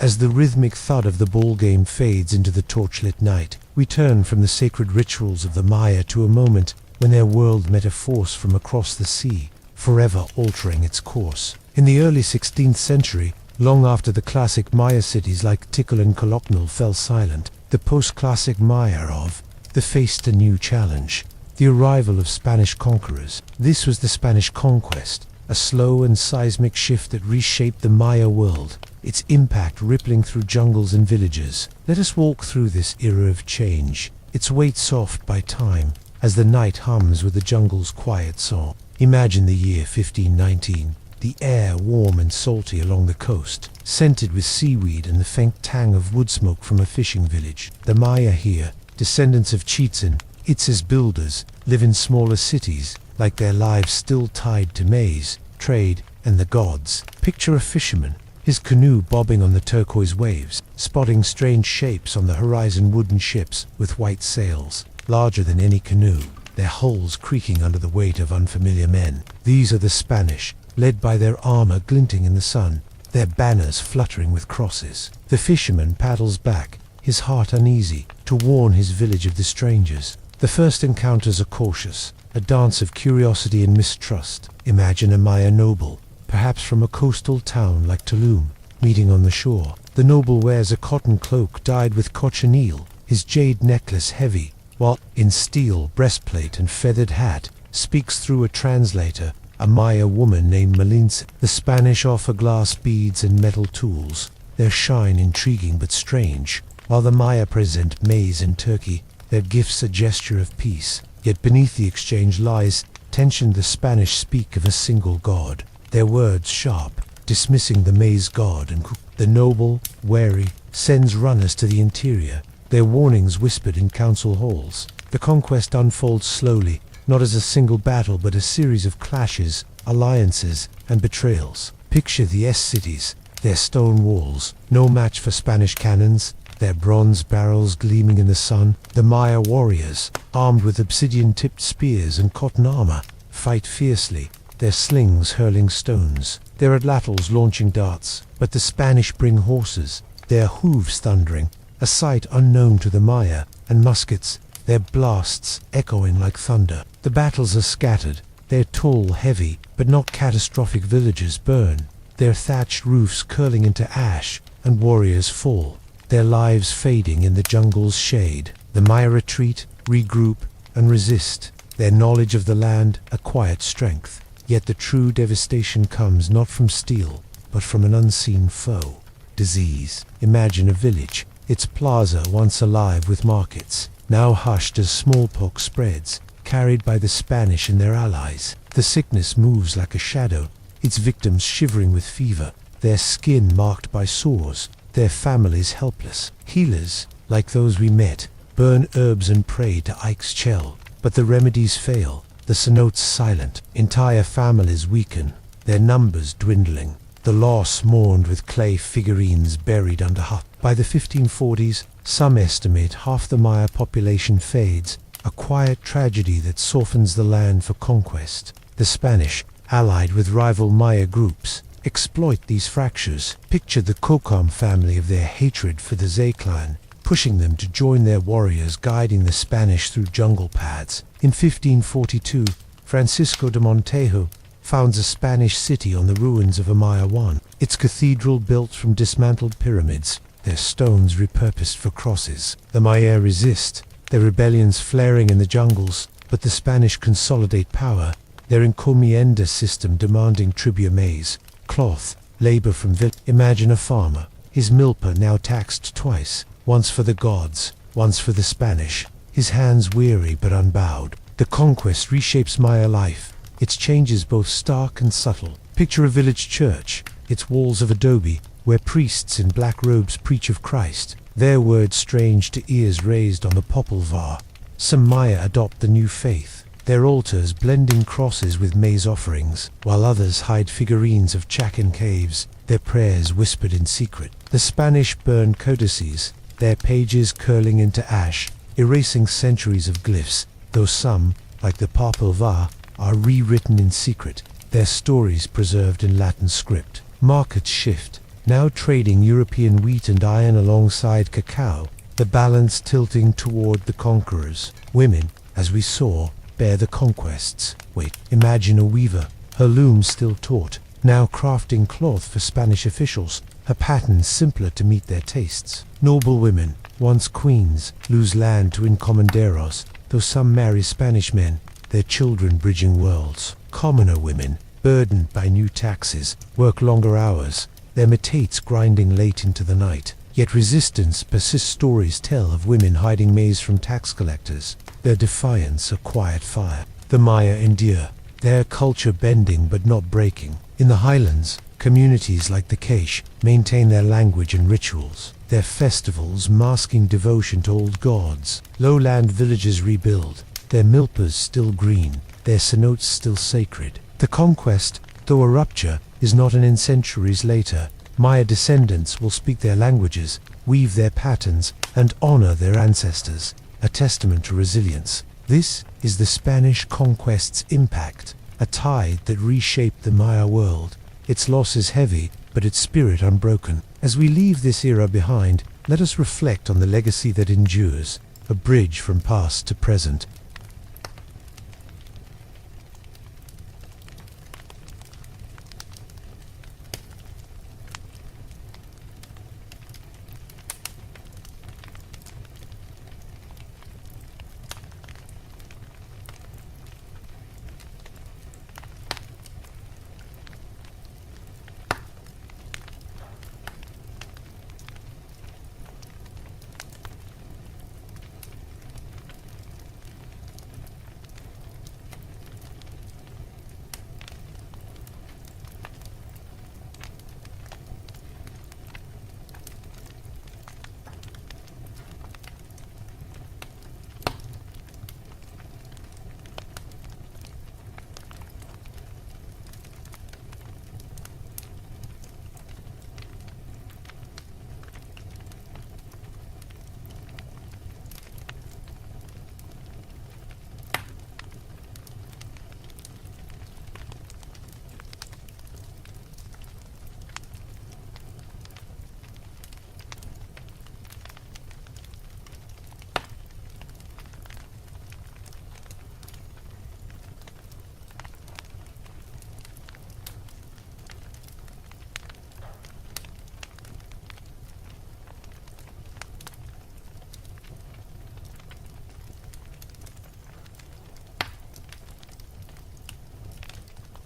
As the rhythmic thud of the ball game fades into the torchlit night, we turn from the sacred rituals of the Maya to a moment when their world met a force from across the sea, forever altering its course. In the early 16th century, long after the classic Maya cities like Tikal and Calakmul fell silent, the post-classic Maya of the faced a new challenge, the arrival of Spanish conquerors. This was the Spanish conquest, a slow and seismic shift that reshaped the Maya world, its impact rippling through jungles and villages. Let us walk through this era of change, its weight soft by time, as the night hums with the jungle's quiet song. Imagine the year 1519, the air warm and salty along the coast, scented with seaweed and the faint tang of wood smoke from a fishing village. The Maya here, descendants of Chichen Itza's builders, live in smaller cities, like their lives still tied to maize, trade, and the gods. Picture a fisherman, his canoe bobbing on the turquoise waves, spotting strange shapes on the horizon, wooden ships with white sails, larger than any canoe, their hulls creaking under the weight of unfamiliar men. These are the Spanish, led by their armor glinting in the sun, their banners fluttering with crosses. The fisherman paddles back, his heart uneasy, to warn his village of the strangers. The first encounters are cautious, a dance of curiosity and mistrust. Imagine a Maya noble, perhaps from a coastal town like Tulum, meeting on the shore. The noble wears a cotton cloak dyed with cochineal, his jade necklace heavy, while in steel breastplate and feathered hat speaks through a translator, a Maya woman named Malince. The Spanish offer glass beads and metal tools, their shine intriguing but strange, while the Maya present maize and turkey, their gifts a gesture of peace. Yet beneath the exchange lies tension. The Spanish speak of a single god, their words sharp, dismissing the maize god and cook. The noble, wary, sends runners to the interior, their warnings whispered in council halls. The conquest unfolds slowly, not as a single battle but a series of clashes, alliances, and betrayals. Picture the cities, their stone walls, no match for Spanish cannons, their bronze barrels gleaming in the sun. The Maya warriors, armed with obsidian-tipped spears and cotton armor, fight fiercely, their slings hurling stones, their atlatls launching darts. But the Spanish bring horses, their hooves thundering, a sight unknown to the Maya, and muskets, their blasts echoing like thunder. The battles are scattered, their tall, heavy, but not catastrophic villages burn, their thatched roofs curling into ash, and warriors fall, their lives fading in the jungle's shade. The Maya retreat, regroup, and resist, their knowledge of the land a quiet strength. Yet the true devastation comes not from steel, but from an unseen foe. Disease. Imagine a village, its plaza once alive with markets, now hushed as smallpox spreads, carried by the Spanish and their allies. The sickness moves like a shadow, its victims shivering with fever, their skin marked by sores, their families helpless. Healers, like those we met, burn herbs and pray to Ike's Chell, but the remedies fail, the cenotes silent, entire families weaken, their numbers dwindling, the loss mourned with clay figurines buried under huts. By the 1540s, some estimate half the Maya population fades, a quiet tragedy that softens the land for conquest. The Spanish, allied with rival Maya groups, exploit these fractures. Picture the Kokam family of their hatred for the Zay clan, pushing them to join their warriors guiding the Spanish through jungle paths. In 1542, Francisco de Montejo founds a Spanish city on the ruins of a Maya one, its cathedral built from dismantled pyramids, their stones repurposed for crosses. The Maya resist, their rebellions flaring in the jungles, but the Spanish consolidate power, their encomienda system demanding tribute maize, cloth, labor from village. Imagine a farmer, his milpa now taxed twice, once for the gods, once for the Spanish, his hands weary but unbowed. The conquest reshapes Maya life, its changes both stark and subtle. Picture a village church, its walls of adobe, where priests in black robes preach of Christ, their words strange to ears raised on the Popol Vuh. Some Maya adopt the new faith, their altars blending crosses with maize offerings, while others hide figurines of Chacan caves, their prayers whispered in secret. The Spanish burn codices, their pages curling into ash, erasing centuries of glyphs, though some, like the Popol Vuh, are rewritten in secret, their stories preserved in Latin script. Markets shift, now trading European wheat and iron alongside cacao, the balance tilting toward the conquerors. Women, as we saw, bear the conquests. Wait, imagine a weaver, her loom still taut, now crafting cloth for Spanish officials, her patterns simpler to meet their tastes. Noble women, once queens, lose land to encomenderos, though some marry Spanish men, their children bridging worlds. Commoner women, burdened by new taxes, work longer hours, their metates grinding late into the night. Yet resistance persists. Stories tell of women hiding maize from tax collectors, their defiance a quiet fire. The Maya endure, their culture bending but not breaking. In the highlands, communities like the Keish maintain their language and rituals, their festivals masking devotion to old gods. Lowland villages rebuild, their milpas still green, their cenotes still sacred. The conquest, though a rupture, is not an end. Centuries later, Maya descendants will speak their languages, weave their patterns, and honor their ancestors, a testament to resilience. This is the Spanish conquest's impact, a tide that reshaped the Maya world. Its loss is heavy, but its spirit unbroken. As we leave this era behind, let us reflect on the legacy that endures, a bridge from past to present,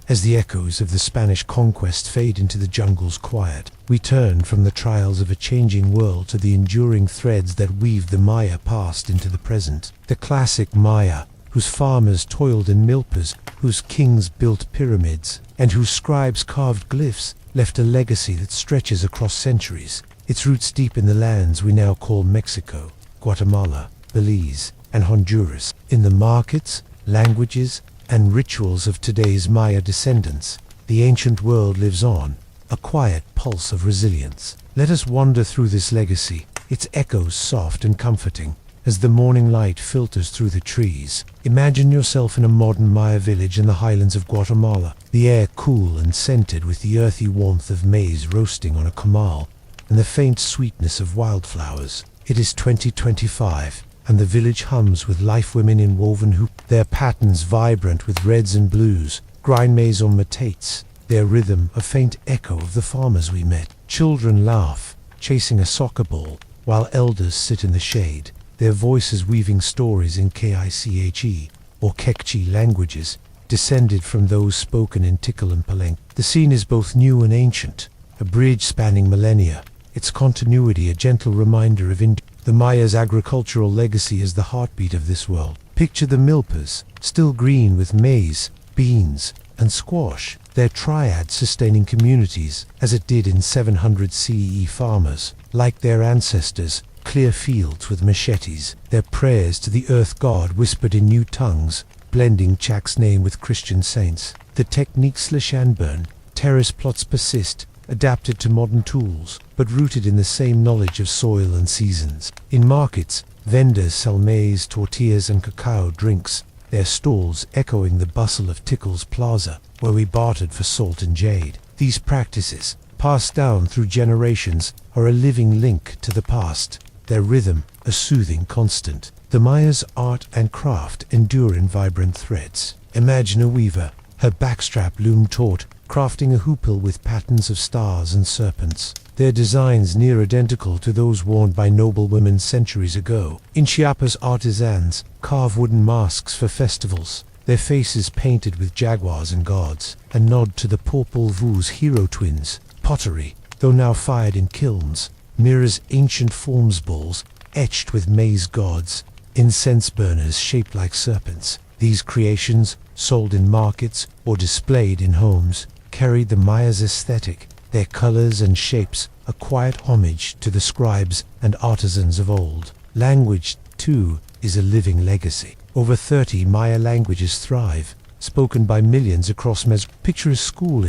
As the echoes of the Spanish conquest fade into the jungle's quiet, we turn from the trials of a changing world to the enduring threads that weave the Maya past into the present. The classic Maya, whose farmers toiled in milpas, whose kings built pyramids, and whose scribes carved glyphs, left a legacy that stretches across centuries, its roots deep in the lands we now call Mexico, Guatemala, Belize, and Honduras. In the markets, languages, and rituals of today's Maya descendants, the ancient world lives on, a quiet pulse of resilience. Let us wander through this legacy, its echoes soft and comforting, as the morning light filters through the trees. Imagine yourself in a modern Maya village in the highlands of Guatemala, the air cool and scented with the earthy warmth of maize roasting on a comal, and the faint sweetness of wildflowers. It is 2025. And the village hums with life, women in woven hoop, their patterns vibrant with reds and blues, grind maize on matates, their rhythm a faint echo of the farmers we met. Children laugh, chasing a soccer ball, while elders sit in the shade, their voices weaving stories in Kiche or Kekchi languages, descended from those spoken in Tikal and Palenque. The scene is both new and ancient, a bridge spanning millennia, its continuity a gentle reminder of the Maya's agricultural legacy is the heartbeat of this world. Picture the milpas, still green with maize, beans, and squash, their triad sustaining communities, as it did in 700 CE. Farmers, like their ancestors, clear fields with machetes, their prayers to the earth god whispered in new tongues, blending Chak's name with Christian saints. The techniques burn, terrace plots persist, adapted to modern tools, but rooted in the same knowledge of soil and seasons. In markets, vendors sell maize, tortillas, and cacao drinks, their stalls echoing the bustle of Tickle's Plaza, where we bartered for salt and jade. These practices, passed down through generations, are a living link to the past, their rhythm a soothing constant. The Maya's art and craft endure in vibrant threads. Imagine a weaver, her backstrap loom taut, crafting a hoopil with patterns of stars and serpents, their designs near identical to those worn by noble women centuries ago. In Chiapas, artisans carve wooden masks for festivals, their faces painted with jaguars and gods, a nod to the Popol Vuh's hero twins. Pottery, though now fired in kilns, mirrors ancient forms bowls etched with maize gods, incense burners shaped like serpents. These creations, sold in markets or displayed in homes, carried the Maya's aesthetic, their colors and shapes a quiet homage to the scribes and artisans of old. Language, too, is a living legacy. Over 30 Maya languages thrive, spoken by millions across Picture a school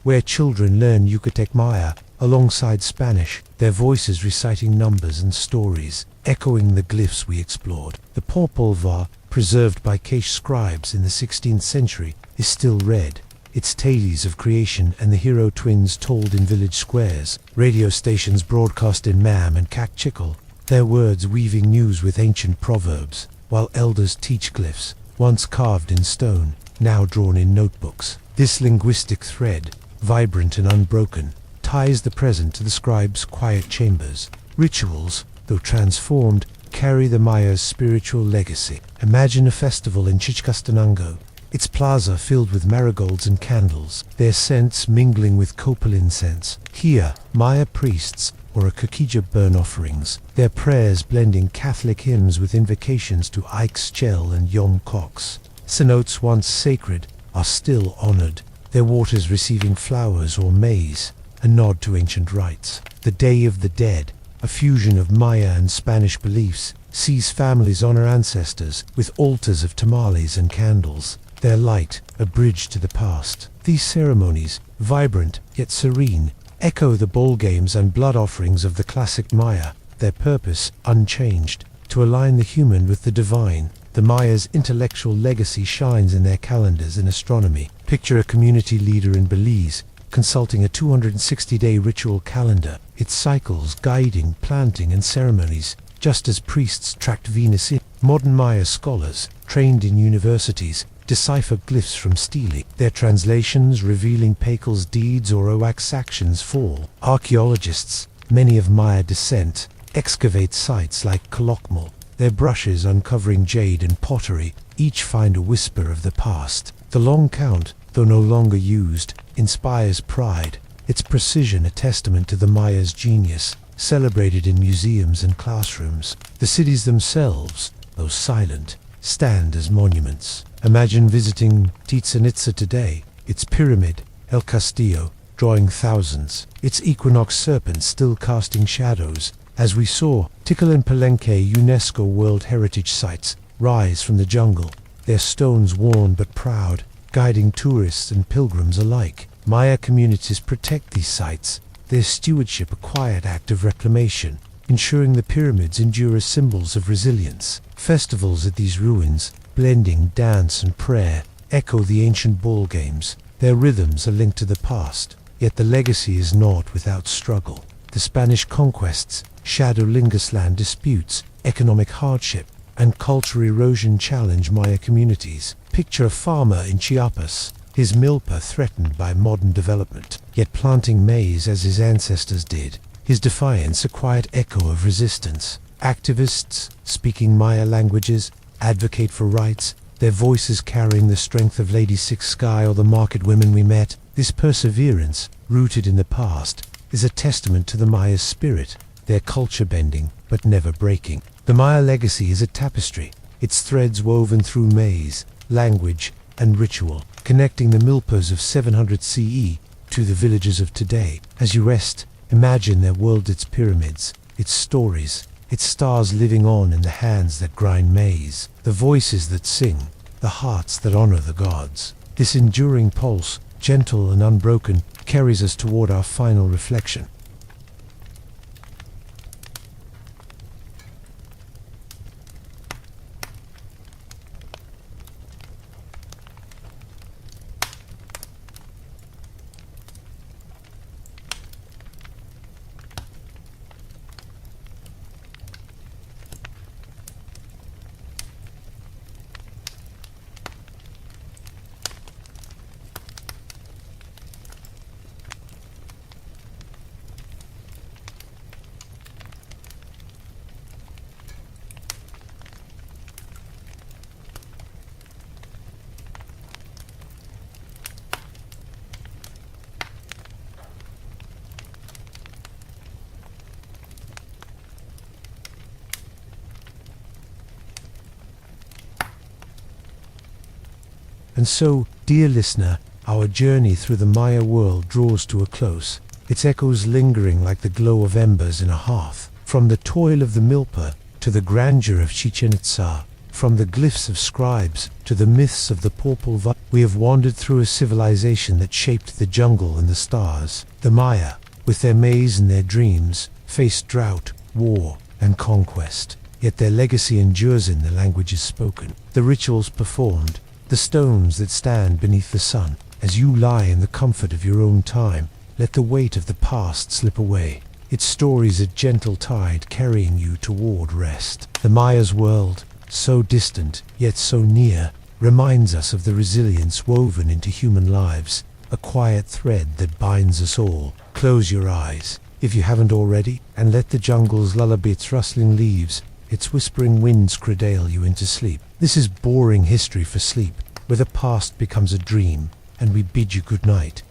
where children learn Yucatec Maya alongside Spanish, their voices reciting numbers and stories, echoing the glyphs we explored. The Popol Vuh, preserved by Quiche scribes in the 16th century, is still read, its tales of creation and the hero twins told in village squares. Radio stations broadcast in Mam and Kakchikal, their words weaving news with ancient proverbs, while elders teach glyphs, once carved in stone, now drawn in notebooks. This linguistic thread, vibrant and unbroken, ties the present to the scribe's quiet chambers. Rituals, though transformed, carry the Maya's spiritual legacy. Imagine a festival in Chichicastenango, its plaza filled with marigolds and candles, their scents mingling with copal incense. Here, Maya priests or a Kakija burn offerings, their prayers blending Catholic hymns with invocations to Ixchel and Yom Cox. Cenotes once sacred are still honored, their waters receiving flowers or maize, a nod to ancient rites. The Day of the Dead, a fusion of Maya and Spanish beliefs, sees families honor ancestors with altars of tamales and candles, their light a bridge to the past. These ceremonies, vibrant yet serene, echo the bowl games and blood offerings of the classic Maya, their purpose unchanged, to align the human with the divine. The Maya's intellectual legacy shines in their calendars and astronomy. Picture a community leader in Belize, consulting a 260-day ritual calendar, its cycles guiding planting and ceremonies, just as priests tracked Venus in. Modern Maya scholars, trained in universities, decipher glyphs from stele, their translations revealing Pakal's deeds or Oaxaction's fall. Archaeologists, many of Maya descent, excavate sites like Calakmul, their brushes uncovering jade and pottery, each find a whisper of the past. The long count, though no longer used, inspires pride, its precision a testament to the Maya's genius, celebrated in museums and classrooms. The cities themselves, though silent, stand as monuments. Imagine visiting Chichen Itza today, its pyramid, El Castillo, drawing thousands, its equinox serpents still casting shadows, as we saw Tikal and Palenque, UNESCO World Heritage Sites, rise from the jungle, their stones worn but proud, guiding tourists and pilgrims alike. Maya communities protect these sites, their stewardship a quiet act of reclamation, ensuring the pyramids endure as symbols of resilience. Festivals at these ruins, blending dance and prayer, echo the ancient ball games. Their rhythms are linked to the past, yet the legacy is not without struggle. The Spanish conquests, Shadow Lingasland disputes, economic hardship, and cultural erosion challenge Maya communities. Picture a farmer in Chiapas, his milpa threatened by modern development, yet planting maize as his ancestors did. His defiance a quiet echo of resistance. Activists, speaking Maya languages, advocate for rights, their voices carrying the strength of Lady Six Sky or the market women we met. This perseverance, rooted in the past, is a testament to the Maya's spirit, their culture bending but never breaking. The Maya legacy is a tapestry, its threads woven through maize, language, and ritual, connecting the milpas of 700 CE to the villages of today. As you rest, imagine their world, its pyramids, its stories, its stars living on in the hands that grind maize, the voices that sing, the hearts that honor the gods. This enduring pulse, gentle and unbroken, carries us toward our final reflection. And so, dear listener, our journey through the Maya world draws to a close, its echoes lingering like the glow of embers in a hearth. From the toil of the milpa to the grandeur of Chichen Itza, from the glyphs of scribes to the myths of the Popol Vuh, we have wandered through a civilization that shaped the jungle and the stars. The Maya, with their maize and their dreams, faced drought, war, and conquest. Yet their legacy endures in the languages spoken, the rituals performed, the stones that stand beneath the sun. As you lie in the comfort of your own time, let the weight of the past slip away, its stories a gentle tide carrying you toward rest. The Maya's world, so distant yet so near, reminds us of the resilience woven into human lives, a quiet thread that binds us all. Close your eyes, if you haven't already, and let the jungle's lullaby, its rustling leaves, its whispering winds cradle you into sleep. This is boring history for sleep, where the past becomes a dream, and we bid you good night.